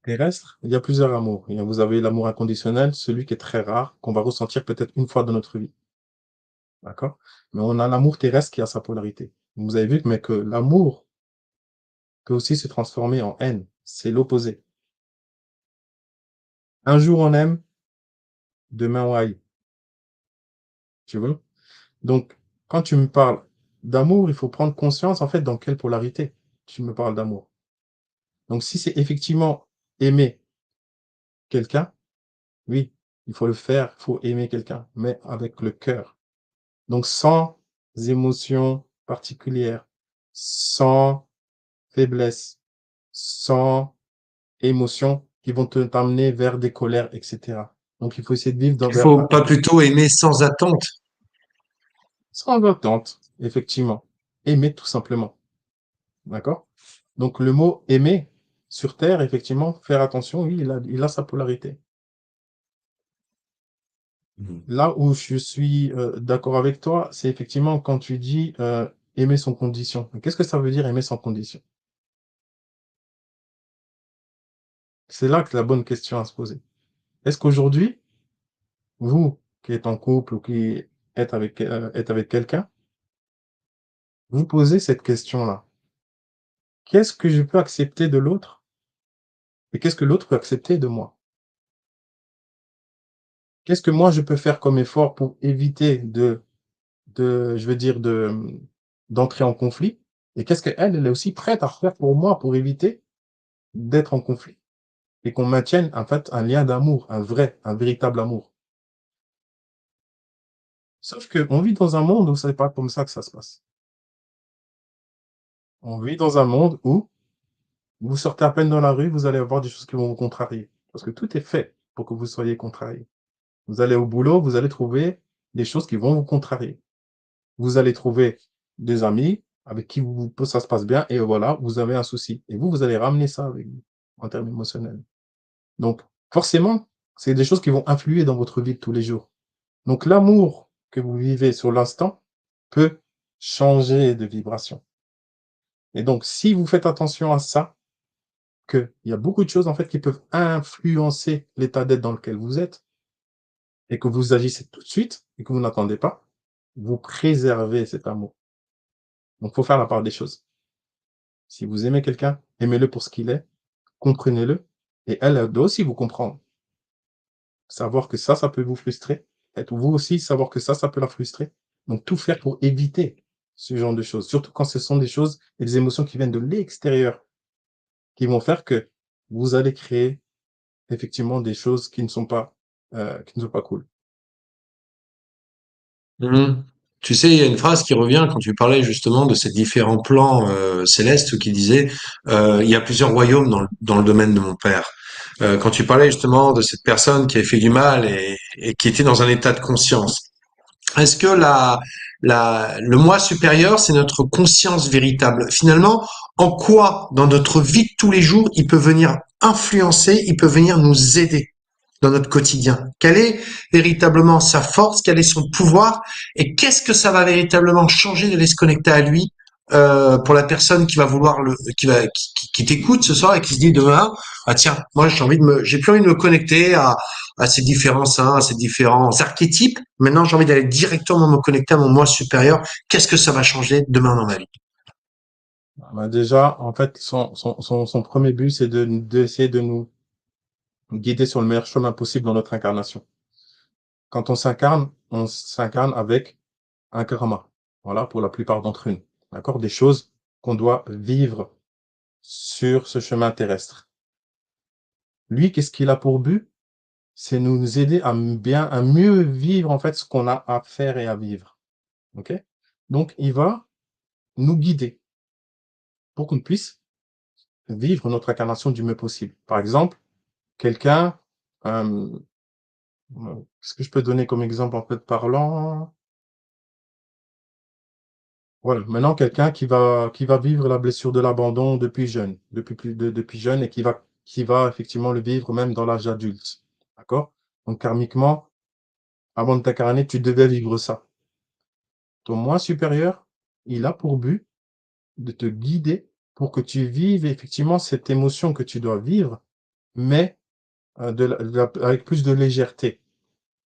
terrestre, il y a plusieurs amours. Vous avez l'amour inconditionnel, celui qui est très rare, qu'on va ressentir peut-être une fois dans notre vie. D'accord? Mais on a l'amour terrestre qui a sa polarité. Vous avez vu mais que l'amour peut aussi se transformer en haine. C'est l'opposé. Un jour on aime, demain on haït. Tu vois? Donc, quand tu me parles d'amour, il faut prendre conscience, en fait, dans quelle polarité tu me parles d'amour. Donc, si c'est effectivement aimer quelqu'un, oui, il faut le faire, il faut aimer quelqu'un, mais avec le cœur. Donc, sans émotion particulière, sans faiblesse, sans émotions qui vont te t'amener vers des colères, et cetera. Donc, il faut essayer de vivre Il faut pas avec plutôt aimer sans attente. sans attente, effectivement. Aimer tout simplement. D'accord? Donc le mot aimer sur terre, effectivement, faire attention, oui, il a sa polarité. Mhm. Là où je suis d'accord avec toi, c'est effectivement quand tu dis aimer sans condition. Mais qu'est-ce que ça veut dire aimer sans condition? C'est là que la bonne question à se poser. Est-ce qu'aujourd'hui, vous qui êtes en couple ou qui êtes avec quelqu'un, vous posez cette question-là? Qu'est-ce que je peux accepter de l'autre et qu'est-ce que l'autre peut accepter de moi? Qu'est-ce que moi je peux faire comme effort pour éviter je veux dire, d'entrer en conflit? Et qu'est-ce qu'elle, elle est aussi prête à faire pour moi pour éviter d'être en conflit? et qu'on maintienne en fait un lien d'amour, un véritable amour. Sauf que on vit dans un monde où c'est pas comme ça que ça se passe. On vit dans un monde où vous sortez à peine dans la rue, vous allez avoir des choses qui vont vous contrarier. Parce que tout est fait pour que vous soyez contrarié. Vous allez au boulot, vous allez trouver des choses qui vont vous contrarier. Vous allez trouver des amis avec qui ça se passe bien et voilà, vous avez un souci. Et vous allez ramener ça avec vous en termes émotionnels. Donc, forcément, c'est des choses qui vont influer dans votre vie de tous les jours. Donc, l'amour que vous vivez sur l'instant peut changer de vibration. Et donc, si vous faites attention à ça, qu'il y a beaucoup de choses, en fait, qui peuvent influencer l'état d'être dans lequel vous êtes et que vous agissez tout de suite et que vous n'attendez pas, vous préservez cet amour. Donc, il faut faire la part des choses. Si vous aimez quelqu'un, aimez-le pour ce qu'il est, comprenez-le et elle doit aussi vous comprendre. Savoir que ça peut vous frustrer. Et vous aussi, savoir que ça peut la frustrer. Donc, tout faire pour éviter ce genre de choses. Surtout quand ce sont des choses et des émotions qui viennent de l'extérieur, qui vont faire que vous allez créer effectivement des choses qui ne sont pas cool. Mhm. Tu sais, il y a une phrase qui revient quand tu parlais justement de ces différents plans célestes qui disait il y a plusieurs royaumes dans le domaine de mon père. Quand tu parlais justement de cette personne qui avait fait du mal et qui était dans un état de conscience. Est-ce que le moi supérieur, c'est notre conscience véritable? Finalement, en quoi, dans notre vie de tous les jours, il peut venir influencer, il peut venir nous aider dans notre quotidien? Quelle est véritablement sa force? Quel est son pouvoir? Et qu'est-ce que ça va véritablement changer d'aller se connecter à lui? Pour la personne qui va vouloir qui t'écoute ce soir et qui se dit demain, ah tiens, moi j'ai plus envie de me connecter à ces différents saints, à ces différents archétypes. Maintenant, j'ai envie d'aller directement me connecter à mon moi supérieur. Qu'est-ce que ça va changer demain dans ma vie? Bah, déjà, en fait, son premier but, c'est d'essayer de nous guider sur le meilleur chemin possible dans notre incarnation. Quand on s'incarne avec un karma. Voilà, pour la plupart d'entre nous. D'accord? Des choses qu'on doit vivre sur ce chemin terrestre. Lui, qu'est-ce qu'il a pour but? C'est nous aider à mieux vivre, en fait, ce qu'on a à faire et à vivre. OK? Donc, il va nous guider pour qu'on puisse vivre notre incarnation du mieux possible. Par exemple, quelqu'un, euh, qu'est-ce que je peux donner comme exemple en fait parlant? Voilà, maintenant quelqu'un qui va vivre la blessure de l'abandon depuis jeune, depuis jeune et qui va effectivement le vivre même dans l'âge adulte. D'accord? Donc karmiquement, avant de t'incarner, tu devais vivre ça. Ton moi supérieur, il a pour but de te guider pour que tu vives effectivement cette émotion que tu dois vivre, mais avec plus de légèreté.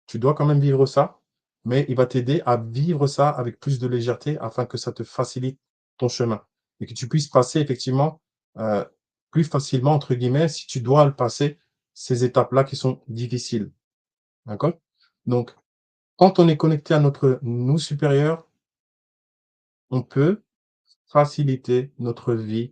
Tu dois quand même vivre ça, mais il va t'aider à vivre ça avec plus de légèreté afin que ça te facilite ton chemin et que tu puisses passer effectivement, heu, plus facilement entre guillemets si tu dois le passer, ces étapes-là qui sont difficiles. D'accord? Donc quand on est connecté à notre nous supérieur, on peut faciliter notre vie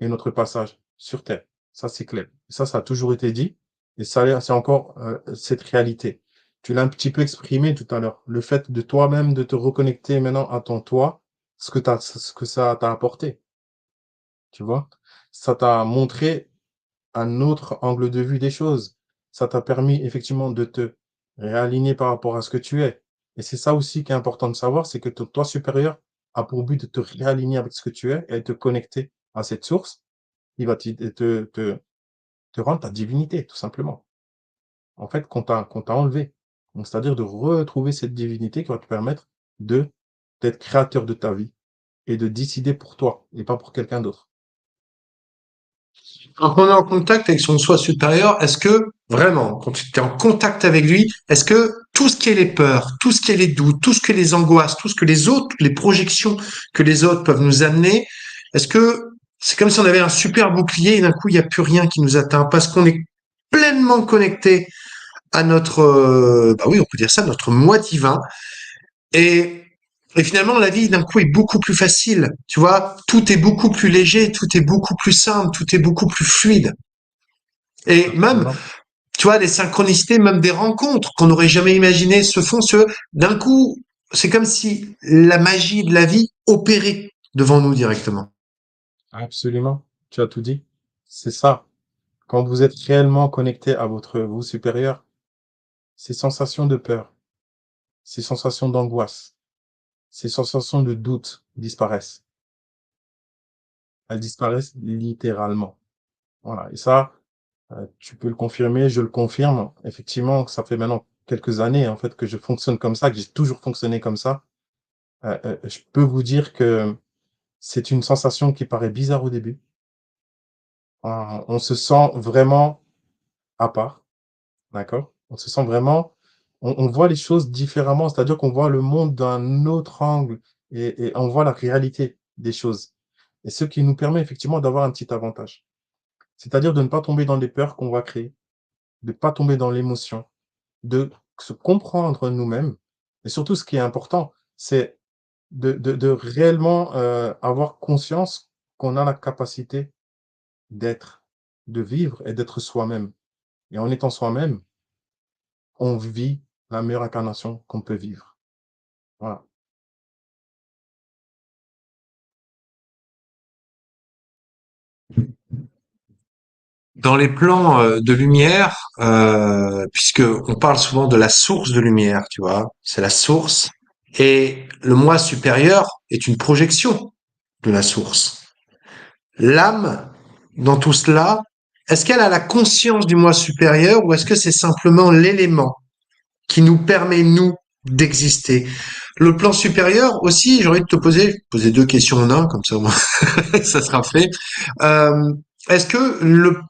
et notre passage sur terre. Ça, c'est clair. Ça a toujours été dit et ça c'est encore, cette réalité. Tu l'as un petit peu exprimé tout à l'heure. Le fait de toi-même de te reconnecter maintenant à ton toi, ce que ça t'a apporté, tu vois? Ça t'a montré un autre angle de vue des choses. Ça t'a permis effectivement de te réaligner par rapport à ce que tu es. Et c'est ça aussi qui est important de savoir, c'est que ton toi supérieur a pour but de te réaligner avec ce que tu es et te connecter à cette source. Il va te rendre ta divinité, tout simplement. En fait, qu'on t'a enlevé. Donc, c'est-à-dire de retrouver cette divinité qui va te permettre de d'être créateur de ta vie et de décider pour toi et pas pour quelqu'un d'autre. Quand on est en contact avec son soi supérieur, est-ce que vraiment, quand tu es en contact avec lui, est-ce que tout ce qui est les peurs, tout ce qui est les doutes, tout ce que les angoisses, tout ce que les autres, les projections que les autres peuvent nous amener, est-ce que c'est comme si on avait un super bouclier et d'un coup il n'y a plus rien qui nous atteint parce qu'on est pleinement connecté à notre, bah oui, on peut dire ça, notre moi divin et finalement, la vie, d'un coup, est beaucoup plus facile. Tu vois, tout est beaucoup plus léger, tout est beaucoup plus simple, tout est beaucoup plus fluide. Et même, Absolument. tu vois, des synchronicités, même des rencontres qu'on n'aurait jamais imaginées se font d'un coup, c'est comme si la magie de la vie opérait devant nous directement. Absolument. Tu as tout dit. C'est ça. Quand vous êtes réellement connecté à votre vous supérieur, ces sensations de peur, ces sensations d'angoisse, ces sensations de doute disparaissent. Elles disparaissent littéralement. Voilà. Et ça, tu peux le confirmer, je le confirme. Effectivement, ça fait maintenant quelques années, en fait, que je fonctionne comme ça, que j'ai toujours fonctionné comme ça. Je peux vous dire que c'est une sensation qui paraît bizarre au début. On se sent vraiment à part, d'accord? On se sent vraiment on voit les choses différemment, c'est-à-dire qu'on voit le monde d'un autre angle et on voit la réalité des choses et ce qui nous permet effectivement d'avoir un petit avantage. C'est-à-dire de ne pas tomber dans les peurs qu'on va créer, de ne pas tomber dans l'émotion, de se comprendre nous-mêmes et surtout ce qui est important, c'est de réellement, avoir conscience qu'on a la capacité d'être, de vivre et d'être soi-même et en étant soi-même, on vit la meilleure incarnation qu'on peut vivre. Voilà. Dans les plans de lumière, puisque on parle souvent de la source de lumière, tu vois, c'est la source, et le moi supérieur est une projection de la source. L'âme, dans tout cela, est-ce qu'elle a la conscience du moi supérieur ou est-ce que c'est simplement l'élément qui nous permet, nous, d'exister? Le plan supérieur aussi, j'ai envie de te poser deux questions en un, comme ça, moi, ça sera fait. Euh, est-ce que le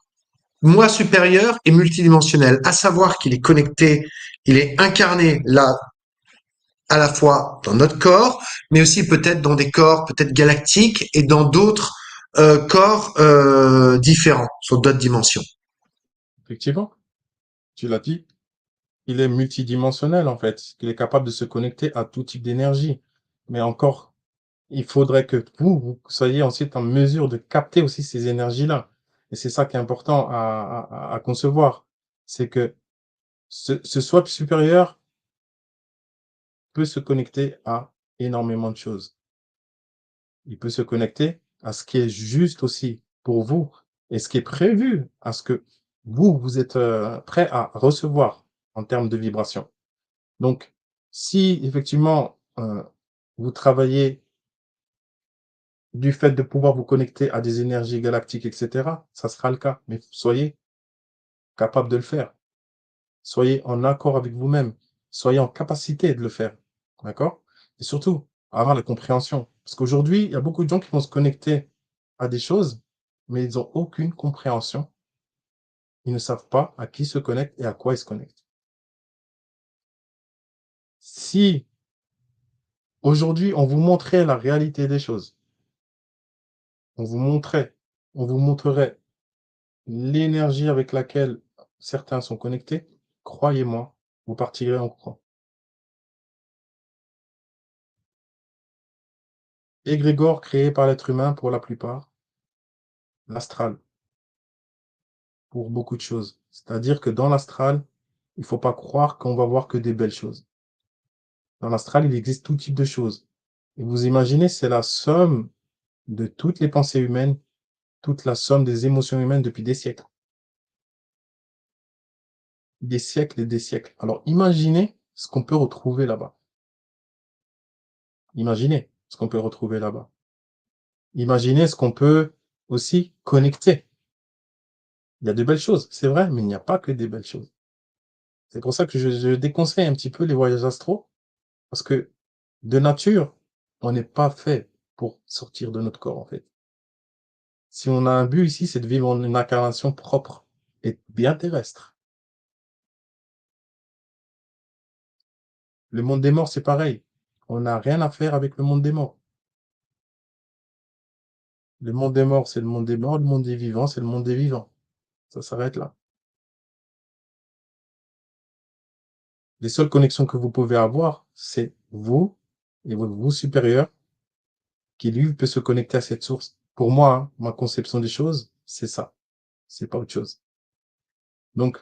moi supérieur est multidimensionnel, à savoir qu'il est connecté, il est incarné là, à la fois dans notre corps, mais aussi peut-être dans des corps peut-être galactiques et dans d'autres corps différents, sur d'autres dimensions. Effectivement, tu l'as dit, il est multidimensionnel en fait. Il est capable de se connecter à tout type d'énergie. Mais encore, il faudrait que vous soyez ensuite en mesure de capter aussi ces énergies-là. Et c'est ça qui est important à concevoir. C'est que ce soi supérieur peut se connecter à énormément de choses. Il peut se connecter à ce qui est juste aussi pour vous et ce qui est prévu à ce que vous êtes, prêt à recevoir en termes de vibration. Donc si effectivement, vous travaillez du fait de pouvoir vous connecter à des énergies galactiques et cetera, ça sera le cas, mais soyez capable de le faire. Soyez en accord avec vous-même. Soyez en capacité de le faire. D'accord? Et surtout, avoir la compréhension. Parce qu'aujourd'hui, il y a beaucoup de gens qui vont se connecter à des choses, mais ils ont aucune compréhension. Ils ne savent pas à qui se connectent et à quoi ils se connectent. Si aujourd'hui, on vous montrait la réalité des choses, on vous montrait, on vous montrerait l'énergie avec laquelle certains sont connectés, croyez-moi, vous partirez en courant. Égrégore créé par l'être humain pour la plupart, l'astral. Pour beaucoup de choses. C'est-à-dire que dans l'astral, il faut pas croire qu'on va voir que des belles choses. Dans l'astral, il existe tout type de choses. Et vous imaginez, c'est la somme de toutes les pensées humaines, toute la somme des émotions humaines depuis des siècles. Des siècles et des siècles. Alors imaginez ce qu'on peut retrouver là-bas. Imaginez ce qu'on peut retrouver là-bas. Imaginez ce qu'on peut aussi connecter. Il y a de belles choses, c'est vrai, mais il n'y a pas que des belles choses. C'est pour ça que je déconseille un petit peu les voyages astraux. Parce que de nature, on n'est pas fait pour sortir de notre corps, en fait. Si on a un but ici, c'est de vivre en une incarnation propre et bien terrestre. Le monde des morts, c'est pareil. On n'a rien à faire avec le monde des morts. Le monde des morts, c'est le monde des morts. Le monde des vivants, c'est le monde des vivants. Ça s'arrête là. Les seules connexions que vous pouvez avoir, c'est vous et votre vous supérieur qui, lui, peut se connecter à cette source. Pour moi, hein, ma conception des choses, c'est ça. C'est pas autre chose. Donc,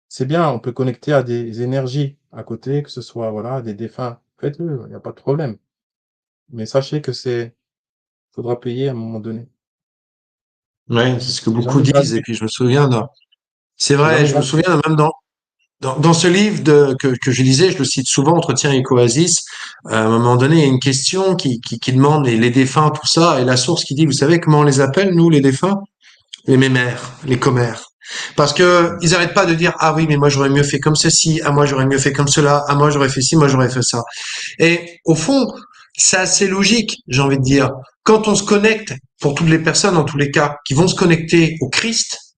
c'est bien, on peut connecter à des énergies à côté, que ce soit, voilà, des défunts. Faites-le, il n'y a pas de problème. Mais sachez que faudra payer à un moment donné. Ouais, c'est ce que C'est beaucoup jamais disent. Et gratuit. puis je me souviens c'est C'est vrai, jamais je me gratuit. souviens même dans ce livre que je lisais, je le cite souvent, Entretien et Oasis, à un moment donné, il y a une question qui demande les défunts, tout ça, et la source qui dit, vous savez comment on les appelle, nous, les défunts? Les mémères, les commères. Parce que ils arrêtent pas de dire, ah oui, mais moi j'aurais mieux fait comme ceci, ah moi j'aurais mieux fait comme cela, ah moi j'aurais fait ci, moi j'aurais fait ça. Et au fond, c'est assez logique, j'ai envie de dire. Quand on se connecte, pour toutes les personnes, en tous les cas, qui vont se connecter au Christ,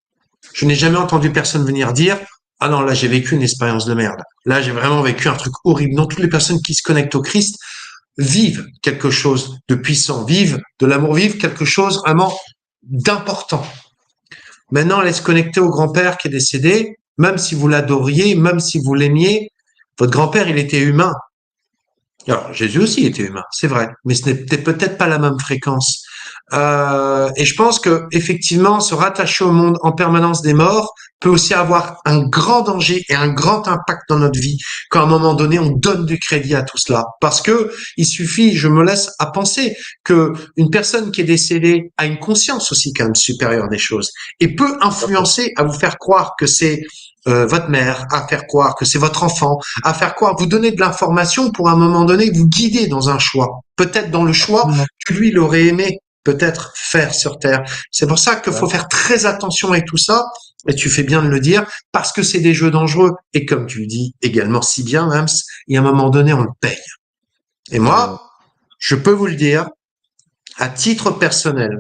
je n'ai jamais entendu personne venir dire, ah non, là j'ai vécu une expérience de merde. Là j'ai vraiment vécu un truc horrible. Non, toutes les personnes qui se connectent au Christ vivent quelque chose de puissant, vivent de l'amour, vivent quelque chose vraiment d'important. Maintenant, aller se connecter au grand-père qui est décédé, même si vous l'adoriez, même si vous l'aimiez, votre grand-père, il était humain. Alors, Jésus aussi était humain, c'est vrai, mais ce n'était peut-être pas la même fréquence. Et je pense que effectivement, se rattacher au monde en permanence des morts peut aussi avoir un grand danger et un grand impact dans notre vie. Quand à un moment donné, on donne du crédit à tout cela, parce que il suffit, je me laisse à penser que une personne qui est décédée a une conscience aussi quand même supérieure des choses et peut Tout à fait. influencer à vous faire croire que c'est votre mère, à faire croire que c'est votre enfant, à faire croire, vous donner de l'information pour à un moment donné vous guider dans un choix, peut-être dans le choix Absolument. que lui il aurait aimé peut-être faire sur Terre. C'est pour ça qu'il faut Ouais. faire très attention avec tout ça, et tu fais bien de le dire, parce que c'est des jeux dangereux, et comme tu le dis également si bien, Mams, il y a un moment donné, on le paye. Et Absolument. moi, je peux vous le dire, à titre personnel,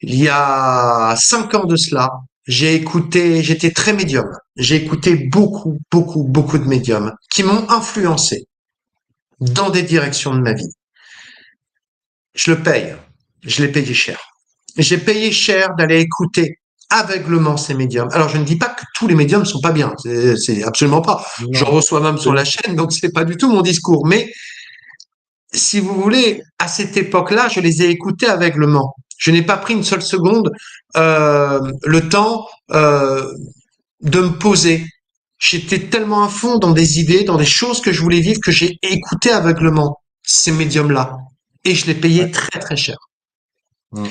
il y a 5 ans de cela, j'étais très médium. J'ai écouté beaucoup, beaucoup, beaucoup de médiums qui m'ont influencé dans des directions de ma vie. Je le paye. Je l'ai payé cher. J'ai payé cher d'aller écouter aveuglement ces médiums. Alors, je ne dis pas que tous les médiums sont pas bien. C'est absolument pas. J'en Non, reçois même sur la absolument. chaîne, donc c'est pas du tout mon discours. Mais si vous voulez, à cette époque-là, je les ai écoutés aveuglement. Je n'ai pas pris une seule seconde le temps de me poser. J'étais tellement à fond dans des idées, dans des choses que je voulais vivre, que j'ai écouté aveuglement ces médiums-là. Et je les Ouais. payais très très cher. Mm.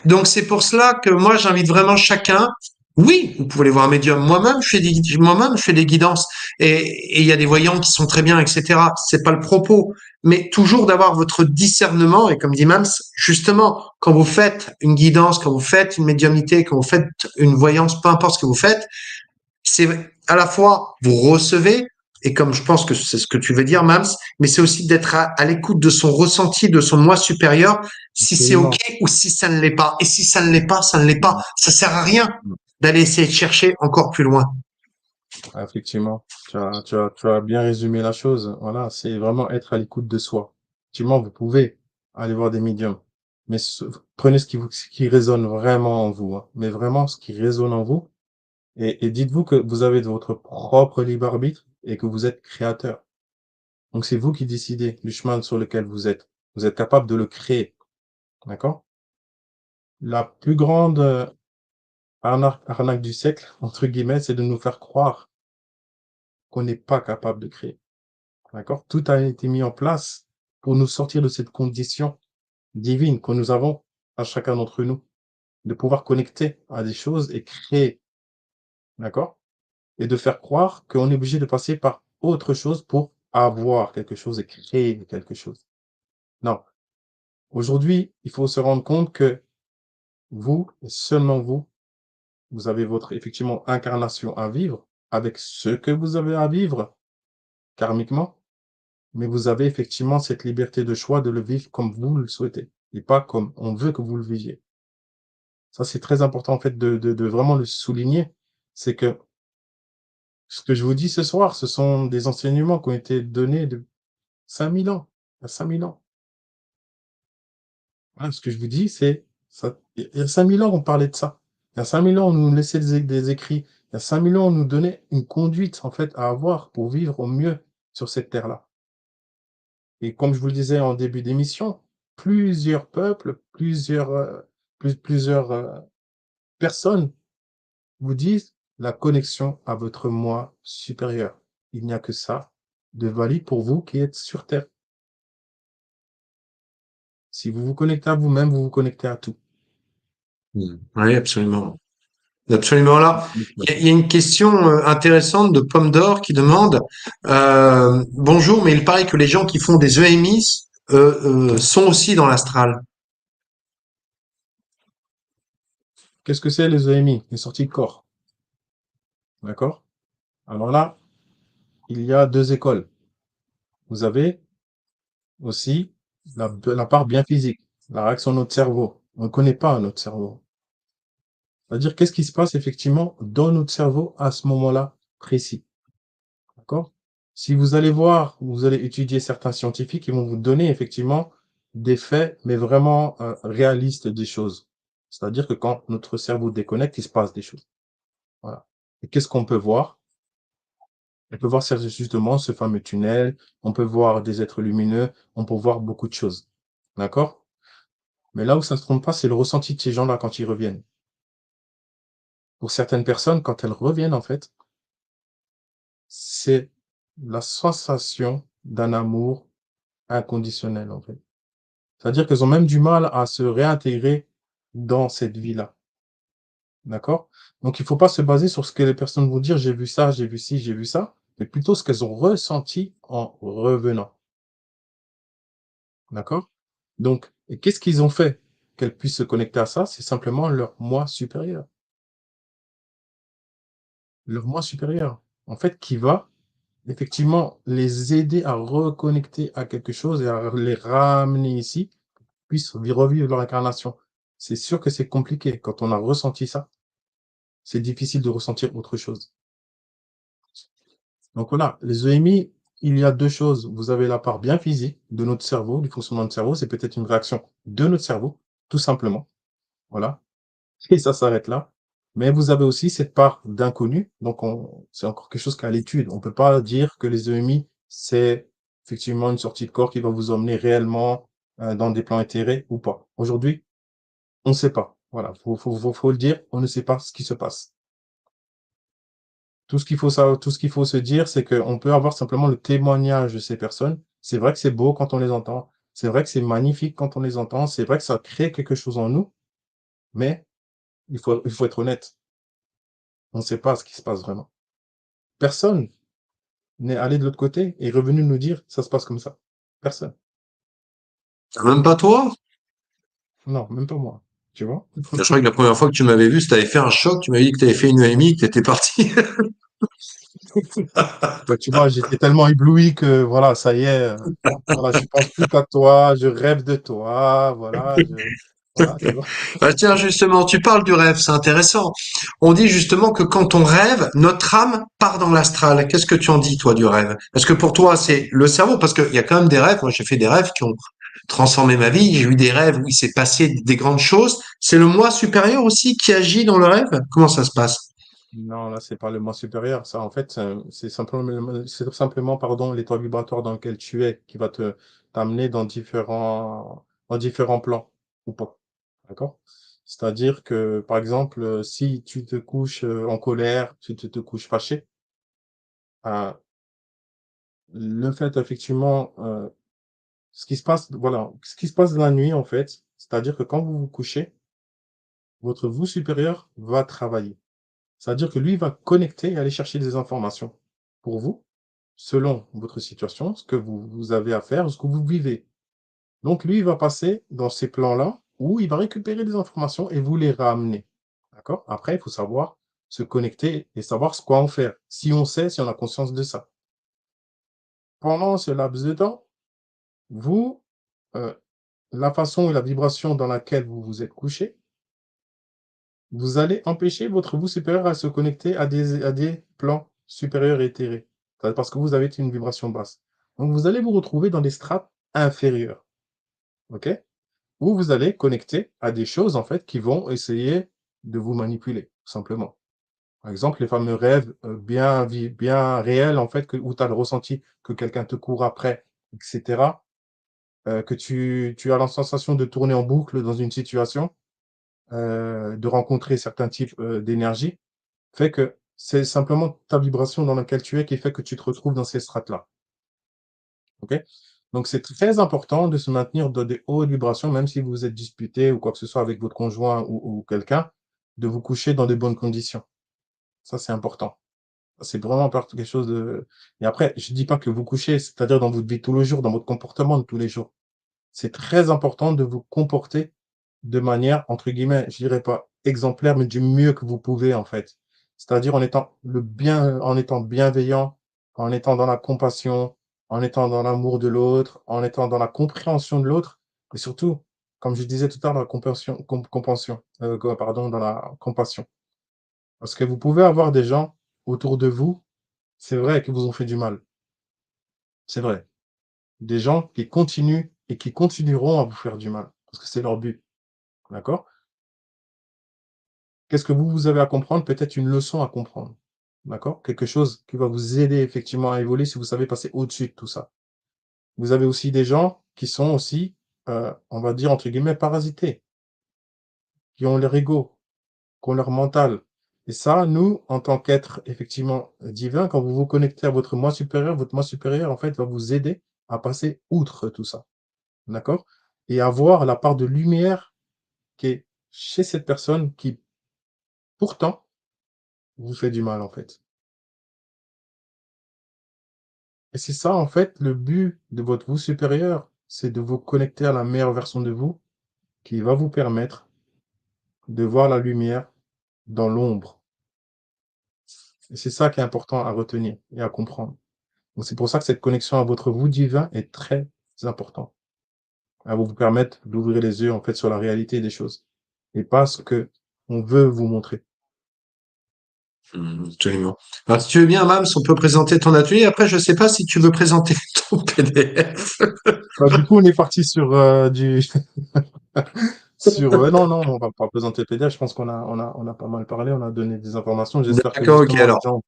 Donc c'est pour cela que moi j'invite vraiment chacun. Oui, vous pouvez aller voir un médium. Moi-même je fais des guidances et il y a des voyants qui sont très bien, etc. C'est pas le propos, mais toujours d'avoir votre discernement et comme dit Mams, justement quand vous faites une guidance, quand vous faites une médiumnité, quand vous faites une voyance, peu importe ce que vous faites, c'est à la fois vous recevez, et comme je pense que c'est ce que tu veux dire, Mams, mais c'est aussi d'être à l'écoute de son ressenti, de son moi supérieur, si c'est OK Absolument. ou si ça ne l'est pas. Et si ça ne l'est pas, ça ne l'est pas. Mm. Ça sert à rien Mm. d'aller essayer de chercher encore plus loin. Ah, effectivement, tu as bien résumé la chose. Voilà, c'est vraiment être à l'écoute de soi. Effectivement, vous pouvez aller voir des médiums, mais prenez ce qui résonne vraiment en vous, hein. Mais vraiment ce qui résonne en vous, et dites-vous que vous avez votre propre libre arbitre et que vous êtes créateur. Donc c'est vous qui décidez du chemin sur lequel vous êtes. Vous êtes capable de le créer, d'accord? La plus grande arnaque du siècle, entre guillemets, c'est de nous faire croire qu'on n'est pas capable de créer. D'accord? Tout a été mis en place pour nous sortir de cette condition divine que nous avons à chacun d'entre nous, de pouvoir connecter à des choses et créer, d'accord? Et de faire croire qu'on est obligé de passer par autre chose pour avoir quelque chose et créer quelque chose. Non. Aujourd'hui, il faut se rendre compte que vous, et seulement vous, vous avez votre, effectivement, incarnation à vivre avec ce que vous avez à vivre karmiquement. Mais vous avez effectivement cette liberté de choix de le vivre comme vous le souhaitez et pas comme on veut que vous le viviez. Ça, c'est très important en fait de vraiment le souligner. C'est que ce que je vous dis ce soir, ce sont des enseignements qui ont été donnés de 5000 ans, il y a 5000 ans. Voilà, ce que je vous dis, c'est ça. Il y a 5000 ans, on parlait de ça. Il y a 5000 ans, on nous laissait des écrits. Il y a 5000 ans, on nous donnait une conduite en fait à avoir pour vivre au mieux sur cette terre-là. Et comme je vous le disais en début d'émission, plusieurs peuples, plusieurs personnes vous disent la connexion à votre moi supérieur. Il n'y a que ça de valide pour vous qui êtes sur Terre. Si vous vous connectez à vous-même, vous vous connectez à tout. Oui, absolument. Absolument. Là, Ouais. il y a une question intéressante de Pomme d'Or qui demande bonjour, mais il paraît que les gens qui font des EMI sont aussi dans l'astral. Qu'est-ce que c'est les EMI? Les sorties de corps. D'accord? Alors là, il y a deux écoles. Vous avez aussi la part bien physique, la réaction de notre cerveau. On ne connaît pas notre cerveau. C'est-à-dire, qu'est-ce qui se passe effectivement dans notre cerveau à ce moment-là précis. D'accord? Si vous allez voir, vous allez étudier certains scientifiques, ils vont vous donner effectivement des faits, mais vraiment réalistes des choses. C'est-à-dire que quand notre cerveau déconnecte, il se passe des choses. Voilà. Et qu'est-ce qu'on peut voir? On peut voir justement ce fameux tunnel, on peut voir des êtres lumineux, on peut voir beaucoup de choses. D'accord? Mais là où ça ne se trompe pas, c'est le ressenti de ces gens-là quand ils reviennent. Pour certaines personnes, quand elles reviennent, en fait, c'est la sensation d'un amour inconditionnel, en fait. C'est-à-dire qu'elles ont même du mal à se réintégrer dans cette vie-là. D'accord? Donc, il ne faut pas se baser sur ce que les personnes vont dire, j'ai vu ça, j'ai vu ci, j'ai vu ça, mais plutôt ce qu'elles ont ressenti en revenant. D'accord? Donc, et qu'est-ce qu'ils ont fait qu'elles puissent se connecter à ça? C'est simplement leur moi supérieur. Leur moi supérieur, en fait, qui va effectivement les aider à reconnecter à quelque chose et à les ramener ici, puissent revivre leur incarnation. C'est sûr que c'est compliqué. Quand on a ressenti ça, c'est difficile de ressentir autre chose. Donc voilà, les EMI, il y a deux choses. Vous avez la part bien physique de notre cerveau, du fonctionnement de notre cerveau. C'est peut-être une réaction de notre cerveau, tout simplement. Voilà. Et ça s'arrête là. Mais vous avez aussi cette part d'inconnu. Donc c'est encore quelque chose qu'à l'étude. On ne peut pas dire que les EMI, c'est effectivement une sortie de corps qui va vous emmener réellement dans des plans éthérés ou pas. Aujourd'hui, on ne sait pas. Voilà, faut le dire, on ne sait pas ce qui se passe. Tout ce qu'il faut savoir, tout ce qu'il faut se dire, c'est qu'on peut avoir simplement le témoignage de ces personnes. C'est vrai que c'est beau quand on les entend. C'est vrai que c'est magnifique quand on les entend. C'est vrai que ça crée quelque chose en nous. Mais il faut être honnête. On ne sait pas ce qui se passe vraiment. Personne n'est allé de l'autre côté et est revenu nous dire ça se passe comme ça. Personne. Même pas toi? Non, même pas moi. Tu vois? Je crois que la première fois que tu m'avais vu, tu avais fait un choc, tu m'avais dit que tu avais fait une EMI, que tu étais parti. Bah, tu vois, j'étais tellement ébloui que voilà, ça y est, voilà, je pense plus qu'à toi, je rêve de toi, voilà, tu vois? Bah, tiens, justement, tu parles du rêve, c'est intéressant. On dit justement que quand on rêve, notre âme part dans l'astral. Qu'est-ce que tu en dis, toi, du rêve? Parce que pour toi, c'est le cerveau, parce qu'il y a quand même des rêves. Moi, j'ai fait des rêves qui ont transformé ma vie. J'ai eu des rêves où il s'est passé des grandes choses. C'est le moi supérieur aussi qui agit dans le rêve? Comment ça se passe? Non, là, c'est pas le moi supérieur. Ça, en fait, c'est simplement, pardon, l'état vibratoire dans lequel tu es qui va t'amener dans différents plans ou pas. D'accord? C'est-à-dire que, par exemple, si tu te couches en colère, si tu te couches fâché, euh, le fait, effectivement, ce qui se passe, voilà, ce qui se passe dans la nuit, en fait, c'est-à-dire que quand vous vous couchez, votre vous supérieur va travailler. C'est-à-dire que lui va connecter et aller chercher des informations pour vous, selon votre situation, ce que vous avez à faire, ce que vous vivez. Donc lui, il va passer dans ces plans-là où il va récupérer des informations et vous les ramener. D'accord? Après, il faut savoir se connecter et savoir ce quoi en faire. Si on sait, si on a conscience de ça. Pendant ce laps de temps, vous, euh, la façon et la vibration dans laquelle vous vous êtes couché, vous allez empêcher votre vous supérieur à se connecter à des plans supérieurs et éthérés. Parce que vous avez une vibration basse. Donc, vous allez vous retrouver dans des strates inférieures. OK? Où vous allez connecter à des choses, en fait, qui vont essayer de vous manipuler, tout simplement. Par exemple, les fameux rêves bien réels, en fait, où tu as le ressenti que quelqu'un te court après, etc. Que tu as la sensation de tourner en boucle dans une situation, de rencontrer certains types d'énergie. fait que c'est simplement ta vibration dans laquelle tu es qui fait que tu te retrouves dans ces strates-là. OK? Donc c'est très important de se maintenir dans des hautes vibrations, même si vous êtes disputé ou quoi que ce soit avec votre conjoint ou quelqu'un, de vous coucher dans de bonnes conditions. Ça, c'est important. C'est vraiment quelque chose de et après, je dis pas que vous couchez, c'est-à-dire dans votre vie de tous les jours, dans votre comportement de tous les jours. C'est très important de vous comporter de manière, entre guillemets, je dirais pas exemplaire, mais du mieux que vous pouvez, en fait. C'est-à-dire en étant bienveillant, en étant dans la compassion, en étant dans l'amour de l'autre, en étant dans la compréhension de l'autre et surtout, comme je disais tout à l'heure, la compassion dans la compassion. Parce que vous pouvez avoir des gens autour de vous, c'est vrai, qui vous ont fait du mal. C'est vrai. Des gens qui continuent et qui continueront à vous faire du mal, parce que c'est leur but, d'accord? Qu'est-ce que vous avez à comprendre? Peut-être une leçon à comprendre, d'accord? Quelque chose qui va vous aider effectivement à évoluer si vous savez passer au-dessus de tout ça. Vous avez aussi des gens qui sont aussi, on va dire entre guillemets «parasités», qui ont leur ego, qui ont leur mental et ça, nous, en tant qu'être effectivement, divin, quand vous vous connectez à votre moi supérieur, en fait, va vous aider à passer outre tout ça, d'accord? Et à voir la part de lumière qui est chez cette personne qui, pourtant, vous fait du mal, en fait. Et c'est ça, en fait, le but de votre vous supérieur, c'est de vous connecter à la meilleure version de vous qui va vous permettre de voir la lumière dans l'ombre. Et c'est ça qui est important à retenir et à comprendre. Donc c'est pour ça que cette connexion à votre vous divin est très importante. Elle va vous permettre d'ouvrir les yeux, en fait, sur la réalité des choses et pas ce que on veut vous montrer. Absolument. Alors, si tu veux bien, Mams, on peut présenter ton atelier. Après, je sais pas si tu veux présenter ton PDF. Bah, du coup, on est parti sur du sur non, non, on va pas présenter le PDF. Je pense qu'on a pas mal parlé, on a donné des informations. J'espère que D'accord, ok. justement les Alors, gens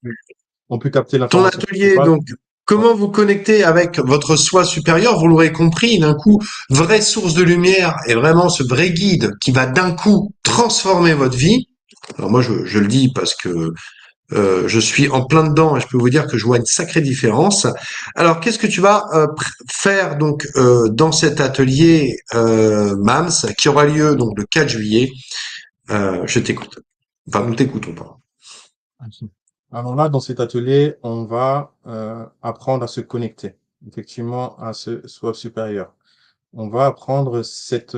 ont pu capter ton l'information atelier, principale. donc, Ouais. comment vous connecter avec votre soi supérieur, vous l'aurez compris, d'un coup, vraie source de lumière et vraiment ce vrai guide qui va d'un coup transformer votre vie. Alors moi, je le dis parce que je suis en plein dedans et je peux vous dire que je vois une sacrée différence. Alors, qu'est-ce que tu vas faire donc dans cet atelier MAMS qui aura lieu donc le 4 juillet? Je t'écoute. Enfin, nous t'écoutons pas. Ok. Alors là, dans cet atelier, on va apprendre à se connecter, effectivement, à ce soi supérieur. On va apprendre cette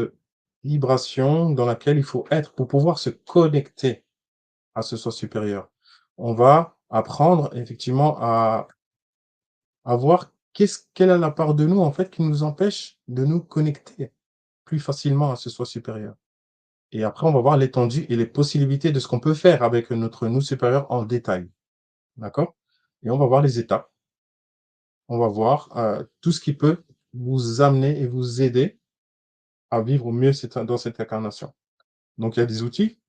vibration dans laquelle il faut être pour pouvoir se connecter à ce soi supérieur. On va apprendre effectivement à voir quelle est la part de nous, en fait, qui nous empêche de nous connecter plus facilement à ce soi supérieur. Et après, on va voir l'étendue et les possibilités de ce qu'on peut faire avec notre nous supérieur en détail. D'accord? Et on va voir les étapes. On va voir tout ce qui peut vous amener et vous aider à vivre au mieux dans cette incarnation. Donc, il y a des outils,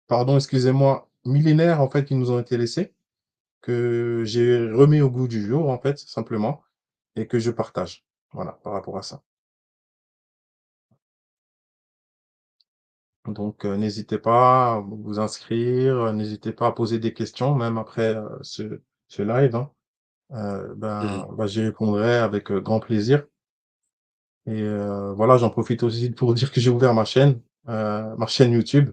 pardon, excusez-moi, millénaires, en fait, qui nous ont été laissés, que j'ai remis au goût du jour, en fait, simplement, et que je partage. Voilà, par rapport à ça. Donc, n'hésitez pas à vous inscrire, n'hésitez pas à poser des questions, même après ce live, hein. Mm. J'y répondrai avec grand plaisir. Et voilà, j'en profite aussi pour dire que j'ai ouvert ma chaîne YouTube.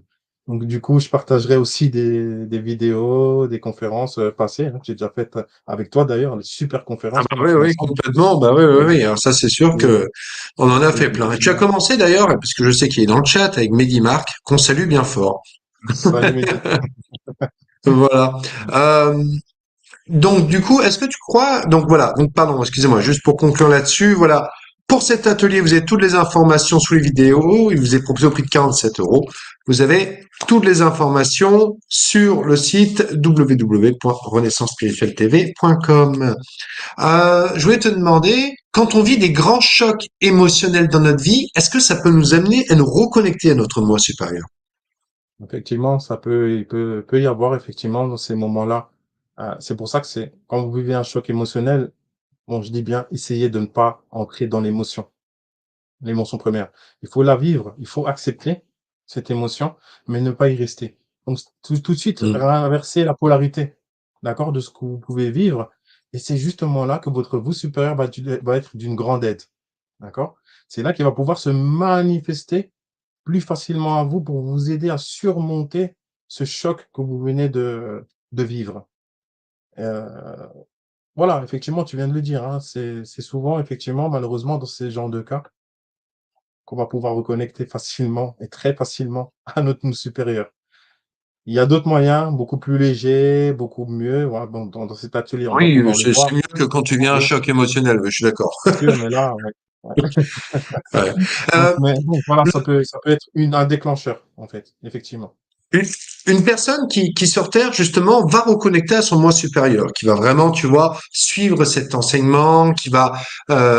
Donc du coup, je partagerai aussi des vidéos, des conférences passées, hein, que j'ai déjà faites avec toi d'ailleurs, des super Ah conférences bah qu'on a oui, fait oui, ensemble. complètement. Bah oui, oui, Et, oui. Alors ça, c'est sûr et, que on en a et fait du plein. Et coup, tu as commencé d'ailleurs, parce que je sais qu'il est dans le chat avec Mehdi Marc, qu'on salue bien fort. salut Mehdi. Voilà. Euh, Donc du coup, est-ce que tu crois, donc voilà, donc pardon, excusez-moi, juste pour conclure là-dessus, voilà, pour cet atelier, vous avez toutes les informations sous les vidéos, il vous est proposé au prix de 47 €. Vous avez toutes les informations sur le site www.renaissancespirituelletv.com. Je voulais te demander, quand on vit des grands chocs émotionnels dans notre vie, est-ce que ça peut nous amener à nous reconnecter à notre moi supérieur? Effectivement, peut y avoir effectivement dans ces moments-là. C'est pour ça que c'est quand vous vivez un choc émotionnel, bon, je dis bien, essayez de ne pas entrer dans l'émotion première. Il faut la vivre, il faut accepter cette émotion, mais ne pas y rester. Donc, tout de suite, Mm. inverser la polarité, d'accord, de ce que vous pouvez vivre. Et c'est justement là que votre vous supérieur va être d'une grande aide, d'accord. C'est là qu'il va pouvoir se manifester plus facilement à vous pour vous aider à surmonter ce choc que vous venez de vivre. Heu, voilà, effectivement, tu viens de le dire, hein, c'est souvent, effectivement, malheureusement, dans ces genres de cas, qu'on va pouvoir reconnecter facilement et très facilement à notre nous supérieur. Il y a d'autres moyens, beaucoup plus légers, beaucoup mieux, voilà, dans cet atelier, on va Oui, pouvoir le c'est voir. mieux que quand tu viens à un Oui, choc émotionnel, ouais, je suis d'accord. c'est sûr, mais là, ouais, ouais. Ouais. Donc Euh, mais bon, voilà, ça peut être un déclencheur, en fait, effectivement. Une, une personne qui sur Terre, justement, va reconnecter à son moi supérieur, qui va vraiment, tu vois, suivre cet enseignement, qui va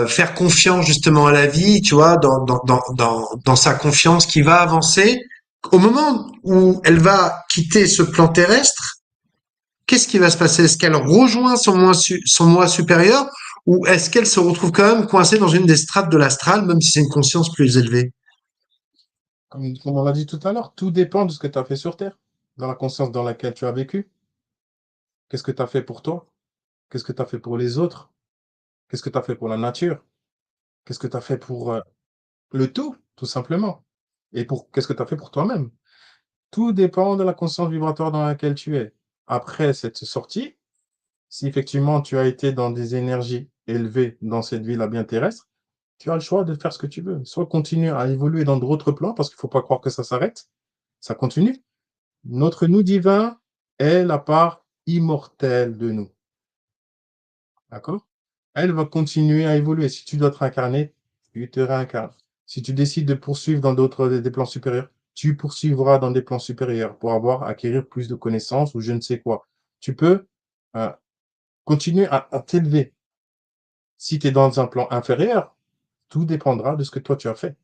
faire confiance justement à la vie, tu vois, dans sa confiance, qui va avancer. Au moment où elle va quitter ce plan terrestre, qu'est-ce qui va se passer? Est-ce qu'elle rejoint son moi supérieur ou est-ce qu'elle se retrouve quand même coincée dans une des strates de l'astral, même si c'est une conscience plus élevée? Comme on l'a dit tout à l'heure, tout dépend de ce que tu as fait sur terre, dans la conscience dans laquelle tu as vécu. Qu'est-ce que tu as fait pour toi? Qu'est-ce que tu as fait pour les autres? Qu'est-ce que tu as fait pour la nature? Qu'est-ce que tu as fait pour, le tout simplement? Et pour qu'est-ce que tu as fait pour toi-même? Tout dépend de la conscience vibratoire dans laquelle tu es. Après cette sortie, si effectivement tu as été dans des énergies élevées dans cette vie-là bien terrestre, tu as le choix de faire ce que tu veux. Soit continuer à évoluer dans d'autres plans, parce qu'il faut pas croire que ça s'arrête, ça continue. Notre nous divin est la part immortelle de nous, d'accord? Elle va continuer à évoluer. Si tu dois te réincarner, tu te réincarnes. Si tu décides de poursuivre dans d'autres des plans supérieurs, tu poursuivras dans des plans supérieurs pour acquérir plus de connaissances ou je ne sais quoi. Tu peux, heu, continuer à t'élever. Si tu es dans un plan inférieur, tout dépendra de ce que toi tu as fait.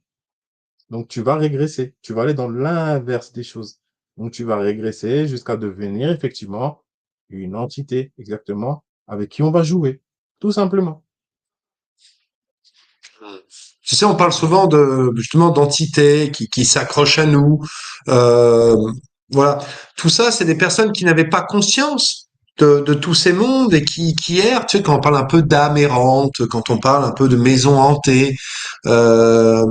Donc tu vas régresser, tu vas aller dans l'inverse des choses. Donc tu vas régresser jusqu'à devenir effectivement une entité, exactement, avec qui on va jouer, tout simplement. Tu sais, on parle souvent de justement d'entités qui s'accrochent à nous. Euh, voilà, tout ça, c'est des personnes qui n'avaient pas conscience de tous ces mondes et qui errent. Tu sais, quand on parle un peu d'âme errante, quand on parle un peu de maison hantée, euh,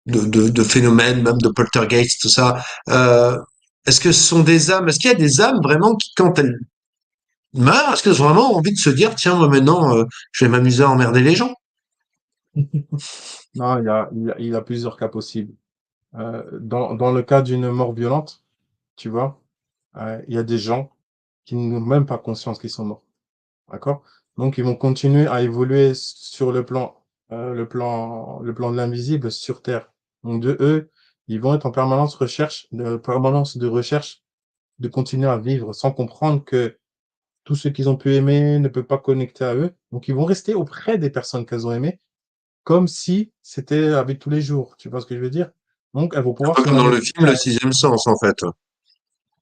de phénomènes, même de poltergeist, tout ça. Est-ce que ce sont des âmes? Est-ce qu'il y a des âmes vraiment qui, quand elles meurent, est-ce qu'elles ont vraiment envie de se dire, tiens, moi maintenant, je vais m'amuser à emmerder les gens? Non, il y a plusieurs cas possibles. Dans le cas d'une mort violente, tu vois, il y a des gens qui n'ont même pas conscience qu'ils sont morts, d'accord? Donc ils vont continuer à évoluer sur le plan de l'invisible sur terre. Donc eux, ils vont être en permanence de recherche, de continuer à vivre sans comprendre que tout ce qu'ils ont pu aimer ne peut pas connecter à eux. Donc ils vont rester auprès des personnes qu'elles ont aimées, comme si c'était avec tous les jours. Tu vois ce que je veux dire? Donc elles vont Un pouvoir peu se comme dans le manifester film Le Sixième Sens, en fait.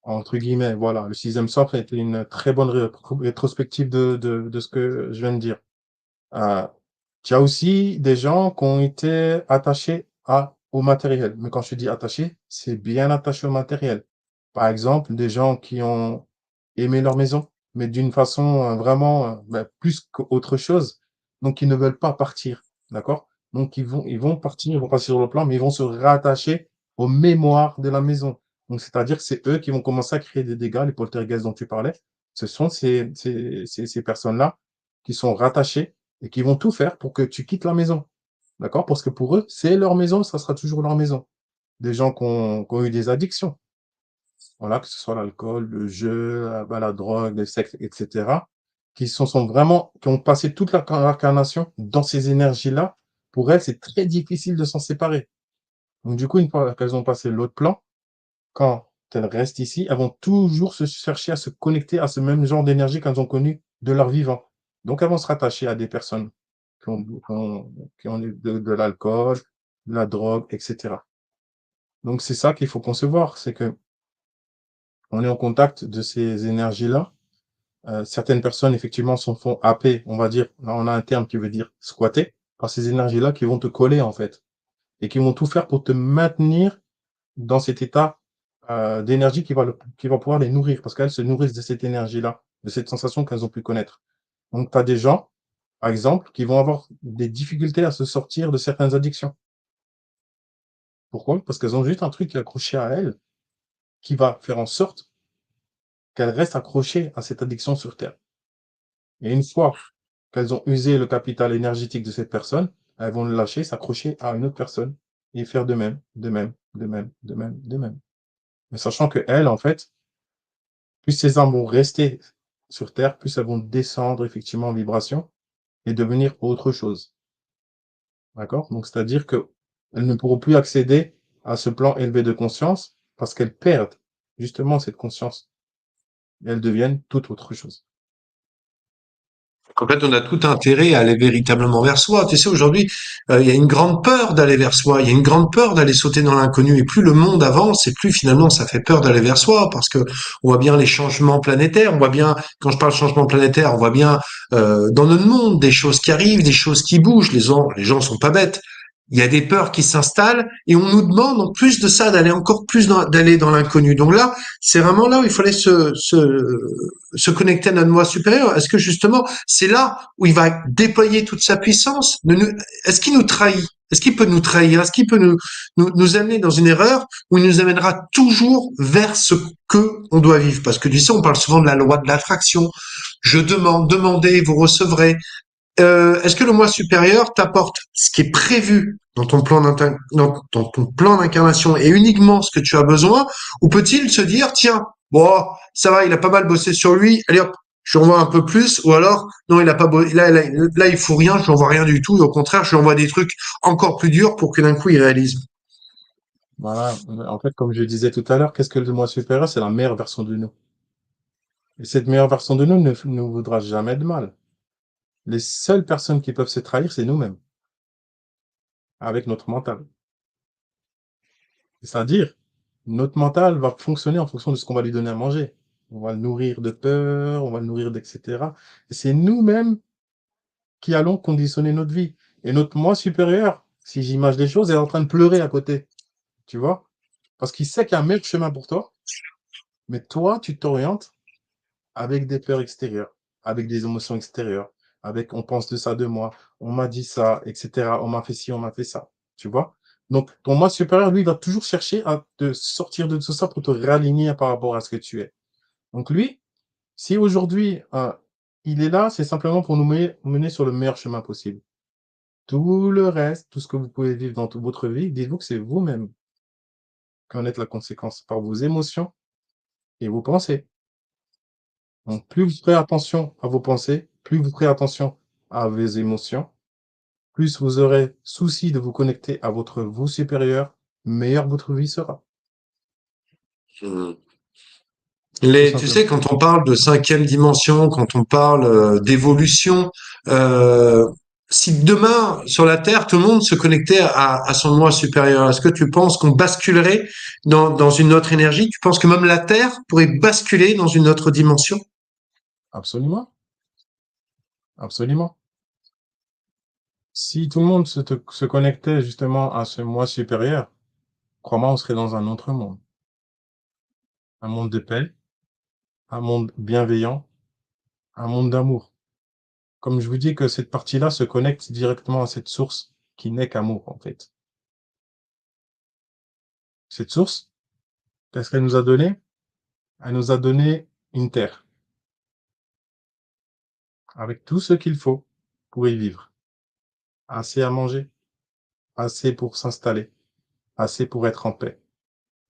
entre guillemets, voilà. Le sixième sens a été une très bonne rétrospective de ce que je viens de dire. Heu, tu as aussi des gens qui ont été attachés au matériel. Mais quand je dis attachés, c'est bien attaché au matériel. Par exemple, des gens qui ont aimé leur maison, mais d'une façon, vraiment, plus qu'autre chose, donc ils ne veulent pas partir, d'accord? Donc ils vont partir, ils vont passer sur le plan, mais ils vont se rattacher aux mémoires de la maison. Donc c'est-à-dire que c'est eux qui vont commencer à créer des dégâts, les poltergeists dont tu parlais. Ce sont ces personnes-là qui sont rattachées et qui vont tout faire pour que tu quittes la maison. D'accord? Parce que pour eux, c'est leur maison, ça sera toujours leur maison. Des gens qui ont eu des addictions, voilà, que ce soit l'alcool, le jeu, la drogue, le sexe, et cetera, qui ont passé toute leur incarnation dans ces énergies-là. Pour elles, c'est très difficile de s'en séparer. Donc du coup, une fois qu'elles ont passé l'autre plan, quand elles restent ici, elles vont toujours se chercher à se connecter à ce même genre d'énergie qu'elles ont connu de leur vivant. Donc elles vont se rattacher à des personnes qui ont de l'alcool, de la drogue, et cetera. Donc c'est ça qu'il faut concevoir, c'est que on est en contact de ces énergies-là. Certaines personnes effectivement s'en font happer, on va dire, là on a un terme qui veut dire squatter, par ces énergies-là qui vont te coller en fait et qui vont tout faire pour te maintenir dans cet état d'énergie qui va pouvoir les nourrir parce qu'elles se nourrissent de cette énergie-là, de cette sensation qu'elles ont pu connaître. Donc, tu as des gens, par exemple, qui vont avoir des difficultés à se sortir de certaines addictions. Pourquoi? Parce qu'elles ont juste un truc qui est accroché à elles, qui va faire en sorte qu'elles restent accrochées à cette addiction sur Terre. Et une fois qu'elles ont usé le capital énergétique de cette personne, elles vont le lâcher, s'accrocher à une autre personne et faire de même, de même, de même, de même, de même. Mais sachant que elles, en fait, plus ces âmes vont rester sur Terre, plus elles vont descendre effectivement en vibration et devenir autre chose. D'accord? Donc, c'est-à-dire que elles ne pourront plus accéder à ce plan élevé de conscience parce qu'elles perdent justement cette conscience et elles deviennent toute autre chose. En fait, on a tout intérêt à aller véritablement vers soi. Tu sais, aujourd'hui, il y a une grande peur d'aller vers soi. Il y a une grande peur d'aller sauter dans l'inconnu. Et plus le monde avance, et plus finalement ça fait peur d'aller vers soi, parce que on voit bien les changements planétaires. On voit bien, quand je parle changement planétaire, on voit bien dans notre monde des choses qui arrivent, des choses qui bougent. Les gens sont pas bêtes. Il y a des peurs qui s'installent et on nous demande en plus de ça d'aller encore plus d'aller dans l'inconnu. Donc là, c'est vraiment là où il fallait se connecter à notre moi supérieur. Est-ce que justement, c'est là où il va déployer toute sa puissance? Est-ce qu'il nous trahit? Est-ce qu'il peut nous trahir? Est-ce qu'il peut nous amener dans une erreur où il nous amènera toujours vers ce que on doit vivre? Parce que tu sais, on parle souvent de la loi de l'attraction. Je demande, demandez, vous recevrez. Est-ce que le moi supérieur t'apporte ce qui est prévu dans ton dans ton plan d'incarnation et uniquement ce que tu as besoin, ou peut-il se dire, tiens, bon, ça va, il a pas mal bossé sur lui, allez hop, je lui envoie un peu plus, ou alors, non, il a pas là, il faut rien, je lui envoie rien du tout, et au contraire, je lui envoie des trucs encore plus durs pour que d'un coup, il réalise. Voilà. En fait, comme je disais tout à l'heure, qu'est-ce que le moi supérieur? C'est la meilleure version de nous. Et cette meilleure version de nous ne nous voudra jamais de mal. Les seules personnes qui peuvent se trahir, c'est nous-mêmes, avec notre mental. C'est-à-dire, notre mental va fonctionner en fonction de ce qu'on va lui donner à manger. On va le nourrir de peur, on va le nourrir d'etc. Et c'est nous-mêmes qui allons conditionner notre vie. Et notre moi supérieur, si j'imagine les choses, est en train de pleurer à côté. Tu vois? Parce qu'il sait qu'il y a un meilleur chemin pour toi, mais toi, tu t'orientes avec des peurs extérieures, avec des émotions extérieures, avec on pense de ça de moi, on m'a dit ça, etc. On m'a fait ci, on m'a fait ça. Tu vois? Donc, ton moi supérieur, lui, il va toujours chercher à te sortir de tout ça pour te réaligner par rapport à ce que tu es. Donc, lui, si aujourd'hui, il est là, c'est simplement pour nous mener sur le meilleur chemin possible. Tout le reste, tout ce que vous pouvez vivre dans toute votre vie, dites-vous que c'est vous-même qui en êtes la conséquence par vos émotions et vos pensées. Donc, plus vous ferez attention à vos pensées, plus vous ferez attention à vos émotions, plus vous aurez souci de vous connecter à votre vous supérieur, meilleure votre vie sera, Hmm. tout Tu simplement. sais, quand on parle de cinquième dimension, quand on parle d'évolution, euh, si demain sur la Terre tout le monde se connectait à son moi supérieur, est-ce que tu penses qu'on basculerait dans une autre énergie? Tu penses que même la Terre pourrait basculer dans une autre dimension? Absolument, absolument. Si tout le monde se connectait justement à ce moi supérieur, crois-moi, on serait dans un autre monde. Un monde de paix, un monde bienveillant, un monde d'amour. Comme je vous dis que cette partie-là se connecte directement à cette source qui n'est qu'amour, en fait. Cette source, qu'est-ce qu'elle nous a donné? Elle nous a donné une terre, avec tout ce qu'il faut pour y vivre. Assez à manger, assez pour s'installer, assez pour être en paix,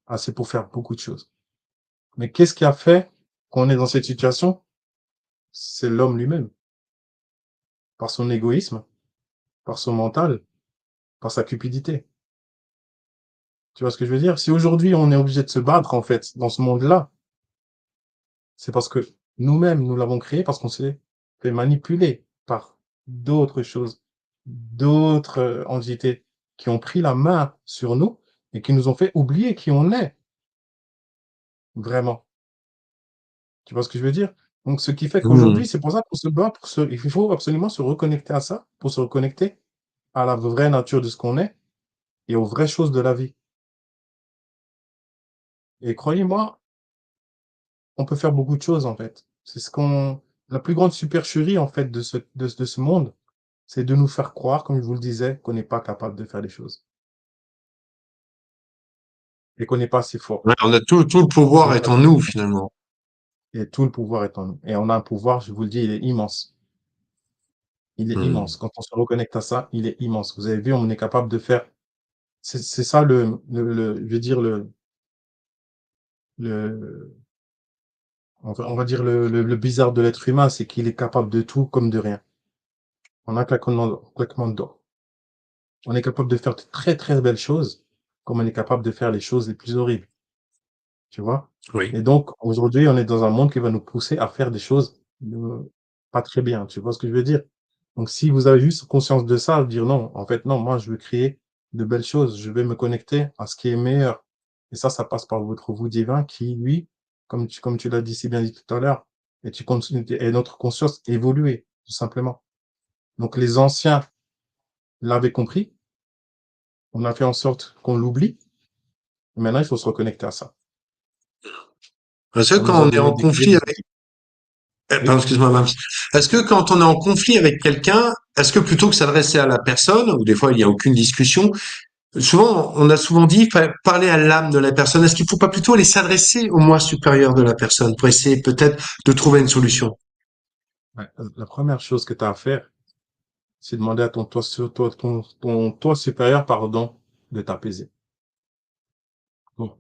assez pour faire beaucoup de choses. Mais qu'est-ce qui a fait qu'on est dans cette situation? C'est l'homme lui-même, par son égoïsme, par son mental, par sa cupidité. Tu vois ce que je veux dire? Si aujourd'hui on est obligé de se battre, en fait, dans ce monde-là, c'est parce que nous-mêmes, nous l'avons créé, parce qu'on s'est fait manipuler par d'autres choses, d'autres entités qui ont pris la main sur nous et qui nous ont fait oublier qui on est, vraiment. Tu vois ce que je veux dire? Donc, ce qui fait Hmm. qu'aujourd'hui, c'est pour ça qu'on se bat il faut absolument se reconnecter à ça, pour se reconnecter à la vraie nature de ce qu'on est et aux vraies choses de la vie. Et croyez-moi, on peut faire beaucoup de choses, en fait. C'est ce qu'on la plus grande supercherie, en fait, de ce monde, c'est de nous faire croire, comme je vous le disais, qu'on n'est pas capable de faire les choses et qu'on n'est pas assez fort. Ouais, on a tout le On pouvoir n'est est pas en nous finalement. et tout le pouvoir est en nous et on a un pouvoir, je vous le dis, il est immense. Il est Hmm. immense. Quand on se reconnecte à ça, il est immense. Vous avez vu, on est capable de faire c'est ça le je veux dire le on va dire le bizarre de l'être humain, c'est qu'il est capable de tout comme de rien. En un claquement de doigts. On est capable de faire de très, très belles choses, comme on est capable de faire les choses les plus horribles, tu vois? Oui. Et donc aujourd'hui, on est dans un monde qui va nous pousser à faire des choses, pas très bien, tu vois ce que je veux dire? Donc si vous avez juste conscience de ça, dire: «Non, en fait non, moi je veux créer de belles choses, je vais me connecter à ce qui est meilleur» et ça passe par votre vous divin qui lui, comme tu l'as dit si bien dit tout à l'heure, et notre conscience évoluer, tout simplement. Donc les anciens l'avaient compris, on a fait en sorte qu'on l'oublie, et maintenant il faut se reconnecter à ça. Est-ce que Ça nous quand a on est en donné des clés, conflit des avec, outils. pardon, Oui, excuse-moi, Mams. Est-ce que quand on est en conflit avec quelqu'un, est-ce que plutôt que s'adresser à la personne, ou des fois il n'y a aucune discussion, souvent, on a souvent dit parler à l'âme de la personne. Est-ce qu'il ne faut pas plutôt aller s'adresser au moi supérieur de la personne pour essayer peut-être de trouver une solution? ouais, la première chose que tu as à faire, c'est demander à ton toi supérieur, pardon, de t'apaiser. Bon.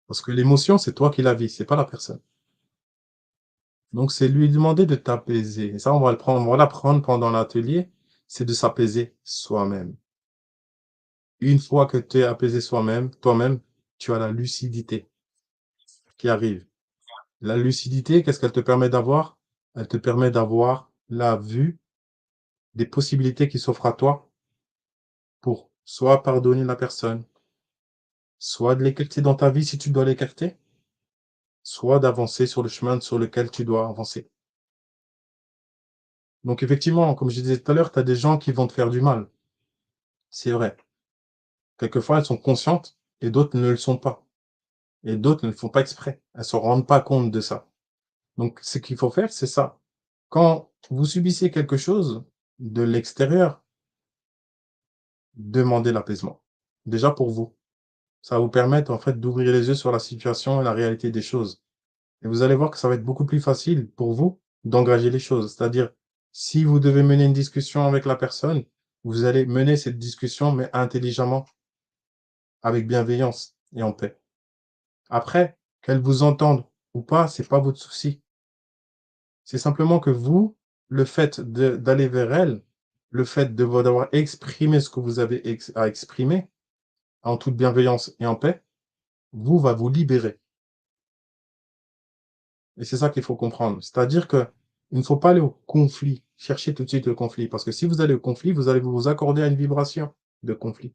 Parce que l'émotion, c'est toi qui la vis, c'est pas la personne. Donc, c'est lui demander de t'apaiser. Et ça, on va l'apprendre pendant l'atelier, c'est de s'apaiser soi-même. Une fois que tu es apaisé soi-même, toi-même, tu as la lucidité qui arrive. La lucidité, qu'est-ce qu'elle te permet d'avoir? Elle te permet d'avoir la vue des possibilités qui s'offrent à toi pour soit pardonner la personne, soit de l'écarter dans ta vie si tu dois l'écarter, soit d'avancer sur le chemin sur lequel tu dois avancer. Donc effectivement, comme je disais tout à l'heure, tu as des gens qui vont te faire du mal. C'est vrai. Quelquefois, elles sont conscientes et d'autres ne le sont pas. Et d'autres ne le font pas exprès. Elles se rendent pas compte de ça. Donc ce qu'il faut faire, c'est ça. Quand vous subissez quelque chose de l'extérieur, demandez l'apaisement. Déjà pour vous. Ça va vous permettre en fait d'ouvrir les yeux sur la situation et la réalité des choses. Et vous allez voir que ça va être beaucoup plus facile pour vous d'engager les choses. C'est-à-dire, si vous devez mener une discussion avec la personne, vous allez mener cette discussion, mais intelligemment, avec bienveillance et en paix. Après, qu'elle vous entende ou pas, c'est pas votre souci. C'est simplement que vous, le fait d'aller vers elle, le fait d'avoir exprimé ce que vous avez à exprimer, en toute bienveillance et en paix, vous va vous libérer. Et c'est ça qu'il faut comprendre. C'est-à-dire que il ne faut pas aller au conflit, chercher tout de suite le conflit. Parce que si vous allez au conflit, vous allez vous accorder à une vibration de conflit.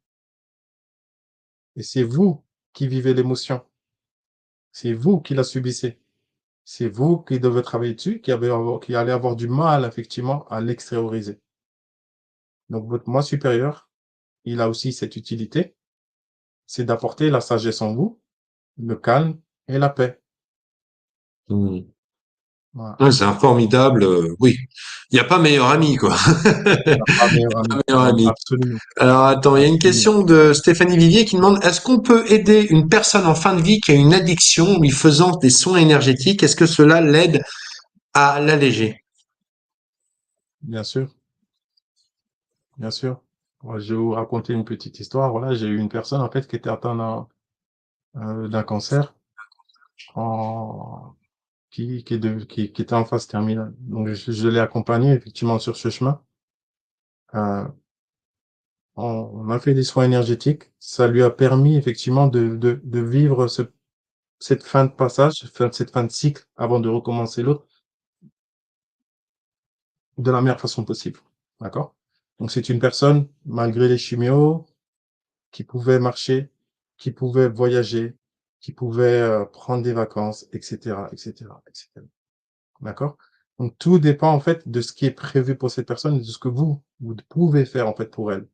Et c'est vous qui vivez l'émotion. C'est vous qui la subissez. C'est vous qui devez travailler dessus, qui allez avoir du mal, effectivement, à l'extérioriser. Donc, votre moi supérieur, il a aussi cette utilité, c'est d'apporter la sagesse en vous, le calme et la paix. Hmm. Voilà. Ouais, c'est un formidable, oui. Il n'y a pas meilleur ami, quoi. La pas meilleure Pas amie. meilleur ami. Absolument. Alors attends, il y a une Absolument. question de Stéphanie Vivier qui demande, est-ce qu'on peut aider une personne en fin de vie qui a une addiction lui faisant des soins énergétiques? Est-ce que cela l'aide à l'alléger? Bien sûr. Bien sûr. Moi, je vais vous raconter une petite histoire. Voilà, j'ai eu une personne, en fait, qui était atteinte d'un cancer, en, qui était en phase terminale. Donc, je l'ai accompagné, effectivement, sur ce chemin. Euh, on a fait des soins énergétiques. Ça lui a permis, effectivement, de vivre cette fin de passage, cette fin de cycle avant de recommencer l'autre de la meilleure façon possible. D'accord? Donc, c'est une personne, malgré les chimios, qui pouvait marcher, qui pouvait voyager, qui pouvait, prendre des vacances et cetera et cetera et cetera. D'accord? Donc tout dépend, en fait, de ce qui est prévu pour cette personne et de ce que vous pouvez faire, en fait, pour elle.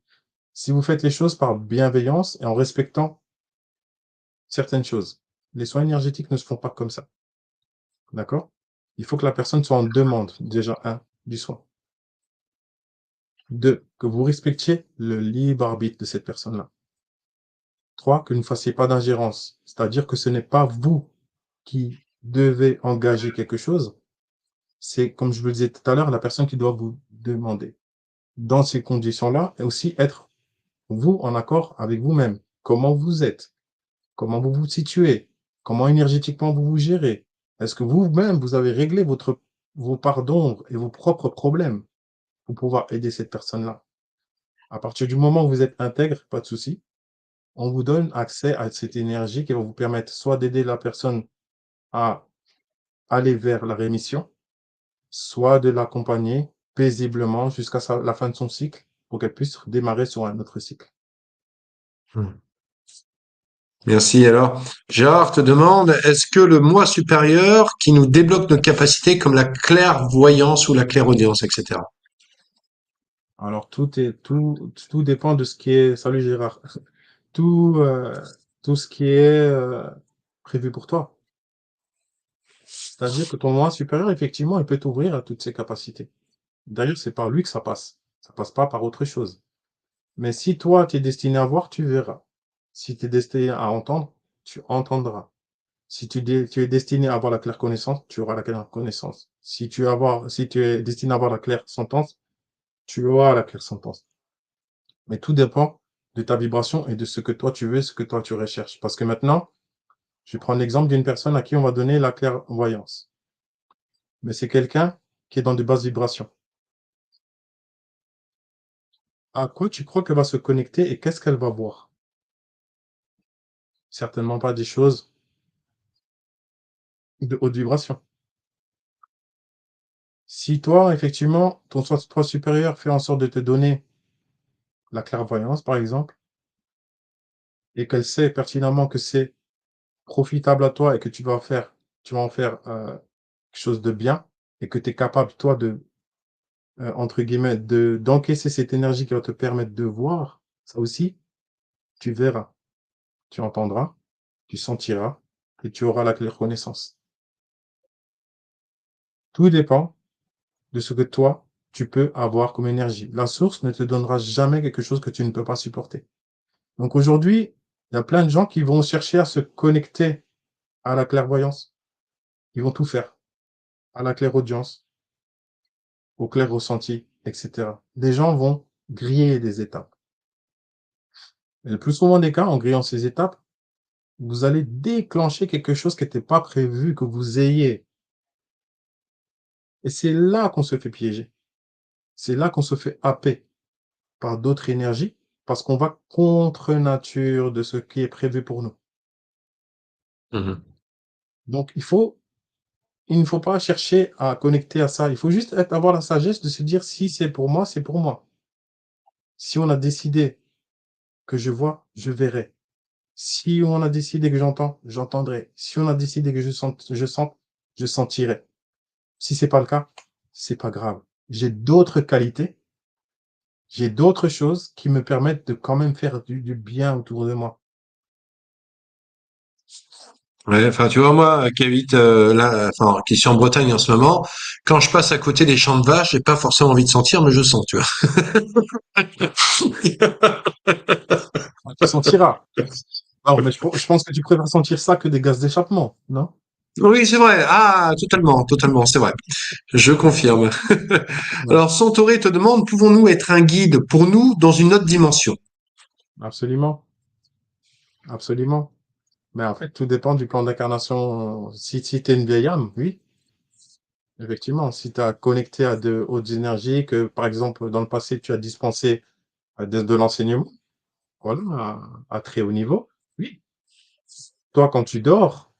Si vous faites les choses par bienveillance et en respectant certaines choses. Les soins énergétiques ne se font pas comme ça, d'accord? Il faut que la personne soit en demande, déjà, un, du soin. 2, que vous respectiez le libre arbitre de cette personne-là. 3, que vous ne fassiez pas d'ingérence, c'est-à-dire que ce n'est pas vous qui devez engager quelque chose, c'est, comme je vous le disais tout à l'heure, la personne qui doit vous demander. Dans ces conditions-là, et aussi être, vous, en accord avec vous-même. Comment vous êtes? Comment vous vous situez? Comment énergétiquement vous vous gérez? Est-ce que vous-même, vous avez réglé vos parts d'ombre et vos propres problèmes pour pouvoir aider cette personne-là? À partir du moment où vous êtes intègre, pas de souci, on vous donne accès à cette énergie qui va vous permettre soit d'aider la personne à aller vers la rémission, soit de l'accompagner paisiblement jusqu'à la fin de son cycle pour qu'elle puisse démarrer sur un autre cycle. Hmm. Merci. Alors, Gérard te demande, est-ce que le moi supérieur qui nous débloque nos capacités comme la clairvoyance ou la clairaudience, etc. Alors tout dépend de ce qui est, salut Gérard, tout, tout ce qui est prévu pour toi. C'est-à-dire que ton moi supérieur, effectivement, il peut t'ouvrir à toutes ces capacités. D'ailleurs, c'est par lui que ça passe. Ça passe pas par autre chose. Mais si toi, tu es destiné à voir, tu verras. Si tu es destiné à entendre, tu entendras. Si tu es destiné à avoir la claire connaissance, tu auras la claire connaissance. Si tu es destiné à avoir la claire sentence, tu auras la claire sentence. Mais tout dépend de ta vibration et de ce que toi tu veux, ce que toi tu recherches. Parce que maintenant, je vais prendre l'exemple d'une personne à qui on va donner la clairvoyance. Mais c'est quelqu'un qui est dans de basses vibrations. À quoi tu crois qu'elle va se connecter et qu'est-ce qu'elle va voir? Certainement pas des choses de haute vibration. Si toi, effectivement, ton toi supérieur fait en sorte de te donner la clairvoyance, par exemple, et qu'elle sait pertinemment que c'est profitable à toi et que tu vas en faire quelque chose de bien et que tu es capable, toi, de, entre guillemets, d'encaisser cette énergie qui va te permettre de voir, ça aussi, tu verras, tu entendras, tu sentiras et tu auras la claire connaissance. Tout dépend de ce que toi, tu peux avoir comme énergie. La source ne te donnera jamais quelque chose que tu ne peux pas supporter. Donc aujourd'hui, il y a plein de gens qui vont chercher à se connecter à la clairvoyance. Ils vont tout faire, à la clairaudience, au clair ressenti, etc. Des gens vont griller des étapes. Et le plus souvent des cas, en grillant ces étapes, vous allez déclencher quelque chose qui n'était pas prévu que vous ayez. Et c'est là qu'on se fait piéger. C'est là qu'on se fait happer par d'autres énergies parce qu'on va contre nature de ce qui est prévu pour nous. Mhm. Donc, il ne faut pas chercher à connecter à ça. Il faut juste avoir la sagesse de se dire si c'est pour moi, c'est pour moi. Si on a décidé que je vois, je verrai. Si on a décidé que j'entends, j'entendrai. Si on a décidé que je sente, je sentirai. Si c'est pas le cas, c'est pas grave. J'ai d'autres qualités, j'ai d'autres choses qui me permettent de quand même faire du bien autour de moi. Ouais, enfin, tu vois, moi, qui habite là, enfin, qui suis en Bretagne en ce moment, quand je passe à côté des champs de vaches, j'ai pas forcément envie de sentir, mais je sens, tu vois. Tu sentiras. Non, mais je pense que tu préfères sentir ça que des gaz d'échappement, non? Oui, c'est vrai. Ah, totalement, totalement, c'est vrai. Je confirme. Ouais, Alors, Santoré te demande, pouvons-nous être un guide pour nous dans une autre dimension? absolument, absolument. Mais en fait, tout dépend du plan d'incarnation. Si tu es une vieille âme, oui, effectivement. Si tu as connecté à de hautes énergies, que par exemple, dans le passé, tu as dispensé de l'enseignement, voilà, à très haut niveau, oui. Toi, quand tu dors,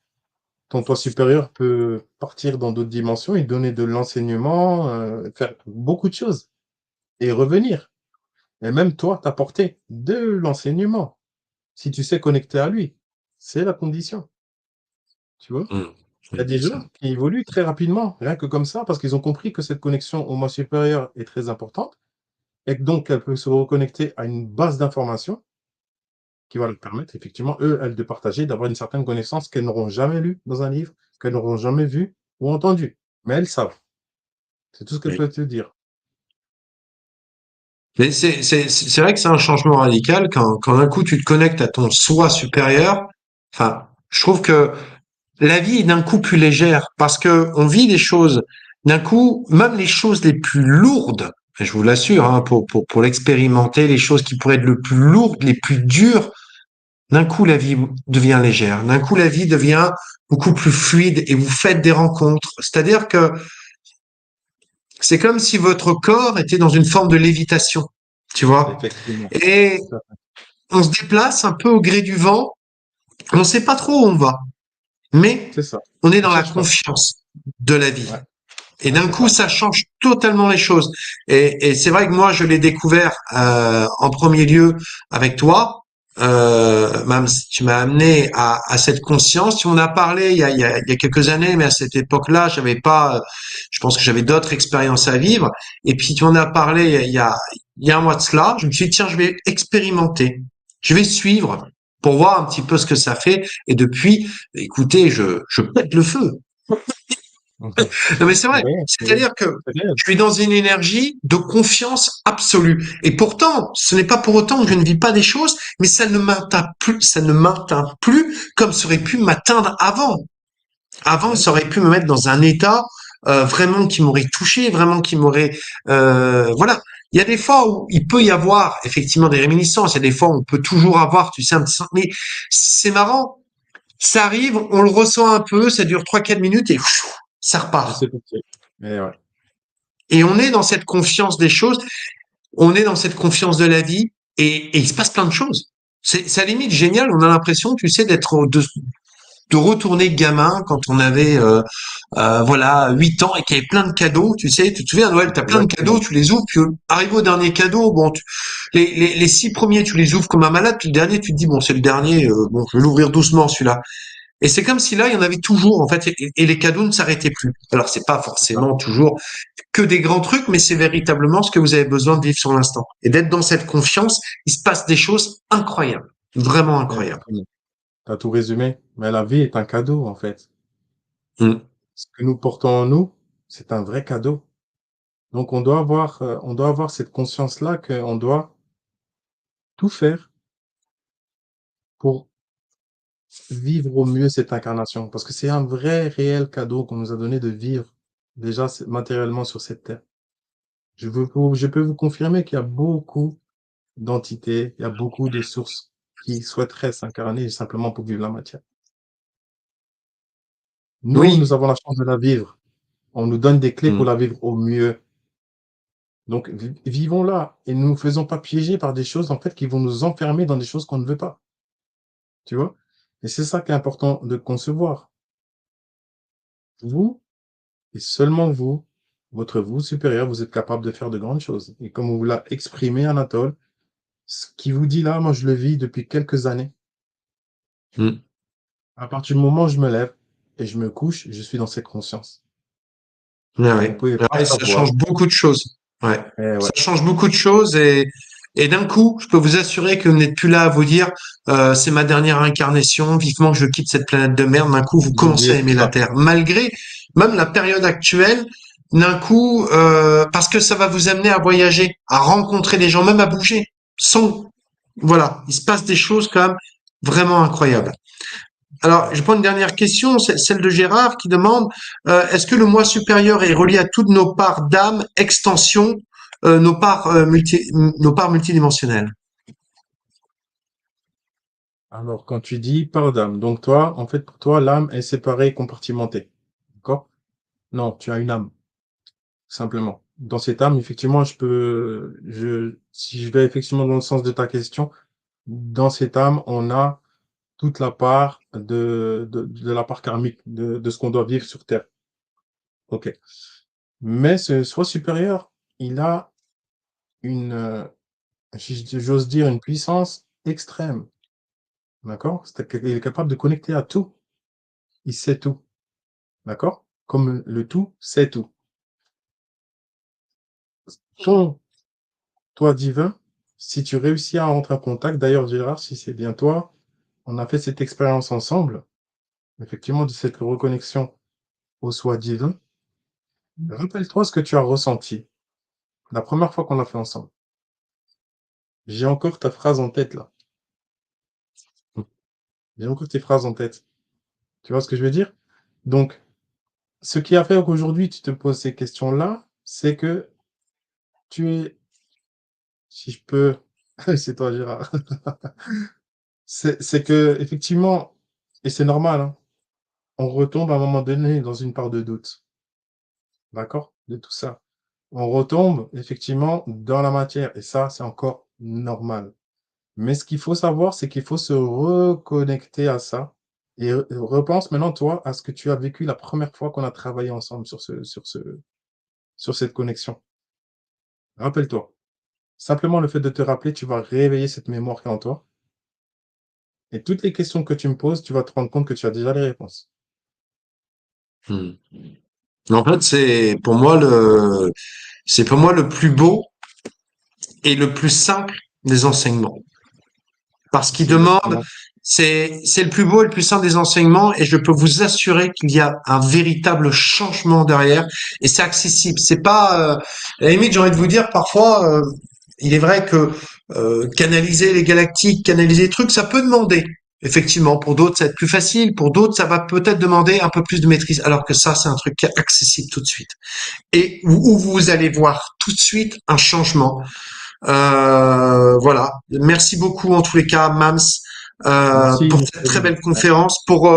ton toi supérieur peut partir dans d'autres dimensions et donner de l'enseignement, faire beaucoup de choses et revenir. Et même toi, t'apporter de l'enseignement, si tu sais connecter à lui. C'est la condition, tu vois? Hmm. Il y a Oui, des ça. gens qui évoluent très rapidement, rien que comme ça, parce qu'ils ont compris que cette connexion au moi supérieur est très importante et que donc elle peut se reconnecter à une base d'informations qui va leur permettre, effectivement, eux, elles, de partager, d'avoir une certaine connaissance qu'elles n'auront jamais lue dans un livre, qu'elles n'auront jamais vu ou entendu. Mais elles savent. C'est tout ce que je Oui. peux te dire. Mais c'est vrai que c'est un changement radical quand d'un coup tu te connectes à ton soi supérieur. Enfin, je trouve que la vie est d'un coup plus légère parce que on vit des choses d'un coup, même les choses les plus lourdes. Et je vous l'assure, hein, pour l'expérimenter, les choses qui pourraient être le plus lourdes, les plus dures, d'un coup la vie devient légère. D'un coup la vie devient beaucoup plus fluide et vous faites des rencontres. C'est-à-dire que c'est comme si votre corps était dans une forme de lévitation, tu vois. Effectivement. Et Tout à fait. on se déplace un peu au gré du vent. On ne sait pas trop où on va, mais C'est ça. on est On dans la cherche pas. confiance de la vie. Ouais, Et ouais, d'un c'est coup, ça. ça change totalement les choses. Et c'est vrai que moi, je l'ai découvert en premier lieu avec toi. Même si tu m'as amené à cette conscience. Tu m'en as parlé il y a quelques années, mais à cette époque-là, j'avais pas. Je pense que j'avais d'autres expériences à vivre. Et puis tu m'en as parlé il y a un mois de cela. Je me suis dit tiens, je vais expérimenter. Je vais suivre pour voir un petit peu ce que ça fait. Et depuis, écoutez, je pète le feu. Mhm. Non, mais c'est C'est vrai. réel, c'est réel. C'est-à-dire que C'est réel. je suis dans une énergie de confiance absolue. Et pourtant, ce n'est pas pour autant que je ne vis pas des choses, mais ça ne m'atteint plus comme ça aurait pu m'atteindre avant. Avant, Ouais, ça aurait pu me mettre dans un état vraiment qui m'aurait touché, vraiment qui m'aurait, voilà. Il y a des fois où il peut y avoir effectivement des réminiscences. Il y a des fois où on peut toujours avoir, tu sais, un petit sens. Mais c'est marrant. Ça arrive, on le ressent un peu, ça dure 3, 4 minutes et pfiou, ça et repart. c'est tout. Mais ouais. Et on est dans cette confiance des choses, on est dans cette confiance de la vie, et il se passe plein de choses. C'est à la limite génial, on a l'impression, tu sais, de retourner gamin quand on avait voilà 8 ans et qu'il y avait plein de cadeaux, tu sais, tu te souviens à Noël, tu as plein de cadeaux, Exactement. tu les ouvres, puis arrivé au dernier cadeau, bon, les 6 premiers, tu les ouvres comme un malade, puis le dernier, tu te dis, bon, c'est le dernier, bon, je vais l'ouvrir doucement celui-là. Et c'est comme si là, il y en avait toujours, en fait, et les cadeaux ne s'arrêtaient plus. Alors, c'est pas C'est ça. forcément toujours que des grands trucs, mais c'est véritablement ce que vous avez besoin de vivre sur l'instant. Et d'être dans cette confiance, il se passe des choses incroyables, vraiment incroyables. Exactement. T'as tout résumé. Mais la vie est un cadeau, en fait. Mm. Ce que nous portons en nous, c'est un vrai cadeau. Donc, on doit avoir cette conscience-là qu'on doit tout faire pour vivre au mieux cette incarnation. Parce que c'est un vrai, réel cadeau qu'on nous a donné de vivre déjà matériellement sur cette terre. Je peux vous confirmer qu'il y a beaucoup d'entités, il y a beaucoup de sources qui souhaiteraient s'incarner simplement pour vivre la matière. Nous, Oui, nous avons la chance de la vivre. On nous donne des clés pour mm. la vivre au mieux. Donc, vivons-la et ne nous faisons pas piéger par des choses, en fait, qui vont nous enfermer dans des choses qu'on ne veut pas. Tu vois? Et c'est ça qui est important de concevoir. Vous, et seulement vous, votre vous supérieur, vous êtes capable de faire de grandes choses. Et comme vous l'a exprimé, Anatole, ce qui vous dit là, moi, je le vis depuis quelques années. Mm. À partir du moment où je me lève et je me couche, je suis dans cette conscience. Ah Vous ouais. pouvez Ah pas ouais, ça savoir. change beaucoup de choses. Ouais. Ouais, Ça change beaucoup de choses et d'un coup, je peux vous assurer que vous n'êtes plus là à vous dire c'est ma dernière incarnation, vivement que je quitte cette planète de merde. D'un coup, vous vous commencez oubliez à tout aimer la ça. Terre, malgré même la période actuelle. D'un coup, parce que ça va vous amener à voyager, à rencontrer des gens, même à bouger. Sans, voilà, il se passe des choses quand même vraiment incroyables. Alors, je prends une dernière question, c'est celle de Gérard qui demande est-ce que le moi supérieur est relié à toutes nos parts d'âme, extension, nos parts multidimensionnelles? Alors, quand tu dis part d'âme, donc toi, en fait, pour toi, l'âme est séparée, compartimentée. D'accord? Non, tu as une âme, simplement. Dans cette âme, effectivement, si je vais effectivement dans le sens de ta question, dans cette âme, on a toute la part de la part karmique, de ce qu'on doit vivre sur Terre. OK. Mais ce soi supérieur, il a une, si j'ose dire, une puissance extrême. D'accord? C'est-à-dire qu'il est capable de connecter à tout. Il sait tout. D'accord? Comme le tout sait tout. Ton toi divin Si tu réussis à rentrer en contact, d'ailleurs, Gérard, si c'est bien toi, on a fait cette expérience ensemble, effectivement, de cette reconnexion au soi divin. Rappelle-toi ce que tu as ressenti la première fois qu'on l'a fait ensemble. J'ai encore ta phrase en tête, là. J'ai encore tes phrases en tête. Tu vois ce que je veux dire? Donc, ce qui a fait qu'aujourd'hui, tu te poses ces questions-là, c'est que tu es, si je peux, c'est toi, Gérard. C'est que, effectivement, et c'est normal, hein, on retombe à un moment donné dans une part de doute. D'accord? De tout ça. On retombe, effectivement, dans la matière. Et ça, c'est encore normal. Mais ce qu'il faut savoir, c'est qu'il faut se reconnecter à ça. Et repense maintenant, toi, à ce que tu as vécu la première fois qu'on a travaillé ensemble sur cette connexion. Rappelle-toi. Simplement le fait de te rappeler, tu vas réveiller cette mémoire qui est en toi. Et toutes les questions que tu me poses, tu vas te rendre compte que tu as déjà les réponses. Hmm. En fait, c'est pour moi le plus beau et le plus simple des enseignements. Parce qu'il C'est demande, exactement. c'est le plus beau et le plus simple des enseignements, et je peux vous assurer qu'il y a un véritable changement derrière, et c'est accessible. C'est pas, à la limite, j'ai envie de vous dire, parfois, il est vrai que canaliser les galactiques, canaliser les trucs, ça peut demander. Effectivement, pour d'autres, ça va être plus facile. Pour d'autres, ça va peut-être demander un peu plus de maîtrise. Alors que ça, c'est un truc qui est accessible tout de suite. Et où vous allez voir tout de suite un changement. Voilà. Merci beaucoup en tous les cas, Mams, Merci, pour monsieur cette très Olivier. belle conférence, pour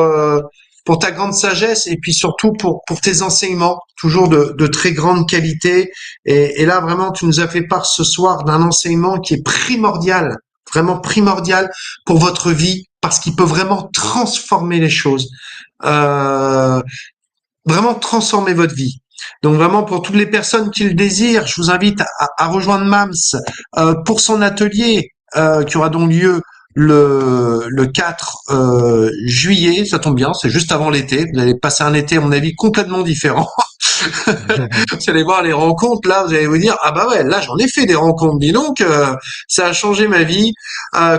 ta grande sagesse et puis surtout pour tes enseignements, toujours de très grande qualité. Et là, vraiment, tu nous as fait part ce soir d'un enseignement qui est primordial, vraiment primordial pour votre vie, parce qu'il peut vraiment transformer les choses. Euh, Vraiment transformer votre vie. Donc vraiment pour toutes les personnes qui le désirent, je vous invite à rejoindre Mams pour son atelier qui aura donc lieu le 4 juillet. Ça tombe bien, c'est juste avant l'été. Vous allez passer un été à mon avis complètement différent. Vous allez voir les rencontres, là, vous allez vous dire, ah bah ouais, là j'en ai fait des rencontres, dis donc, ça a changé ma vie.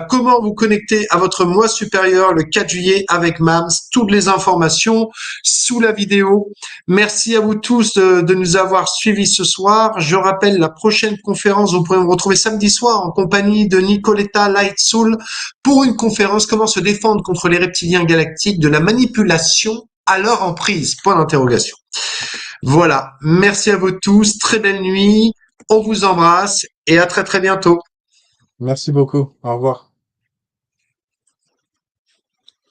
Comment vous connecter à votre moi supérieur le 4 juillet avec Mams, toutes les informations sous la vidéo. Merci à vous tous de nous avoir suivis ce soir. Je rappelle la prochaine conférence, vous pourrez me retrouver samedi soir en compagnie de Nicoletta Lightsoul pour une conférence comment se défendre contre les reptiliens galactiques de la manipulation à leur emprise. Point d'interrogation. Voilà. Merci à vous tous. Très belle nuit. On vous embrasse et à très très bientôt. Merci beaucoup. Au revoir.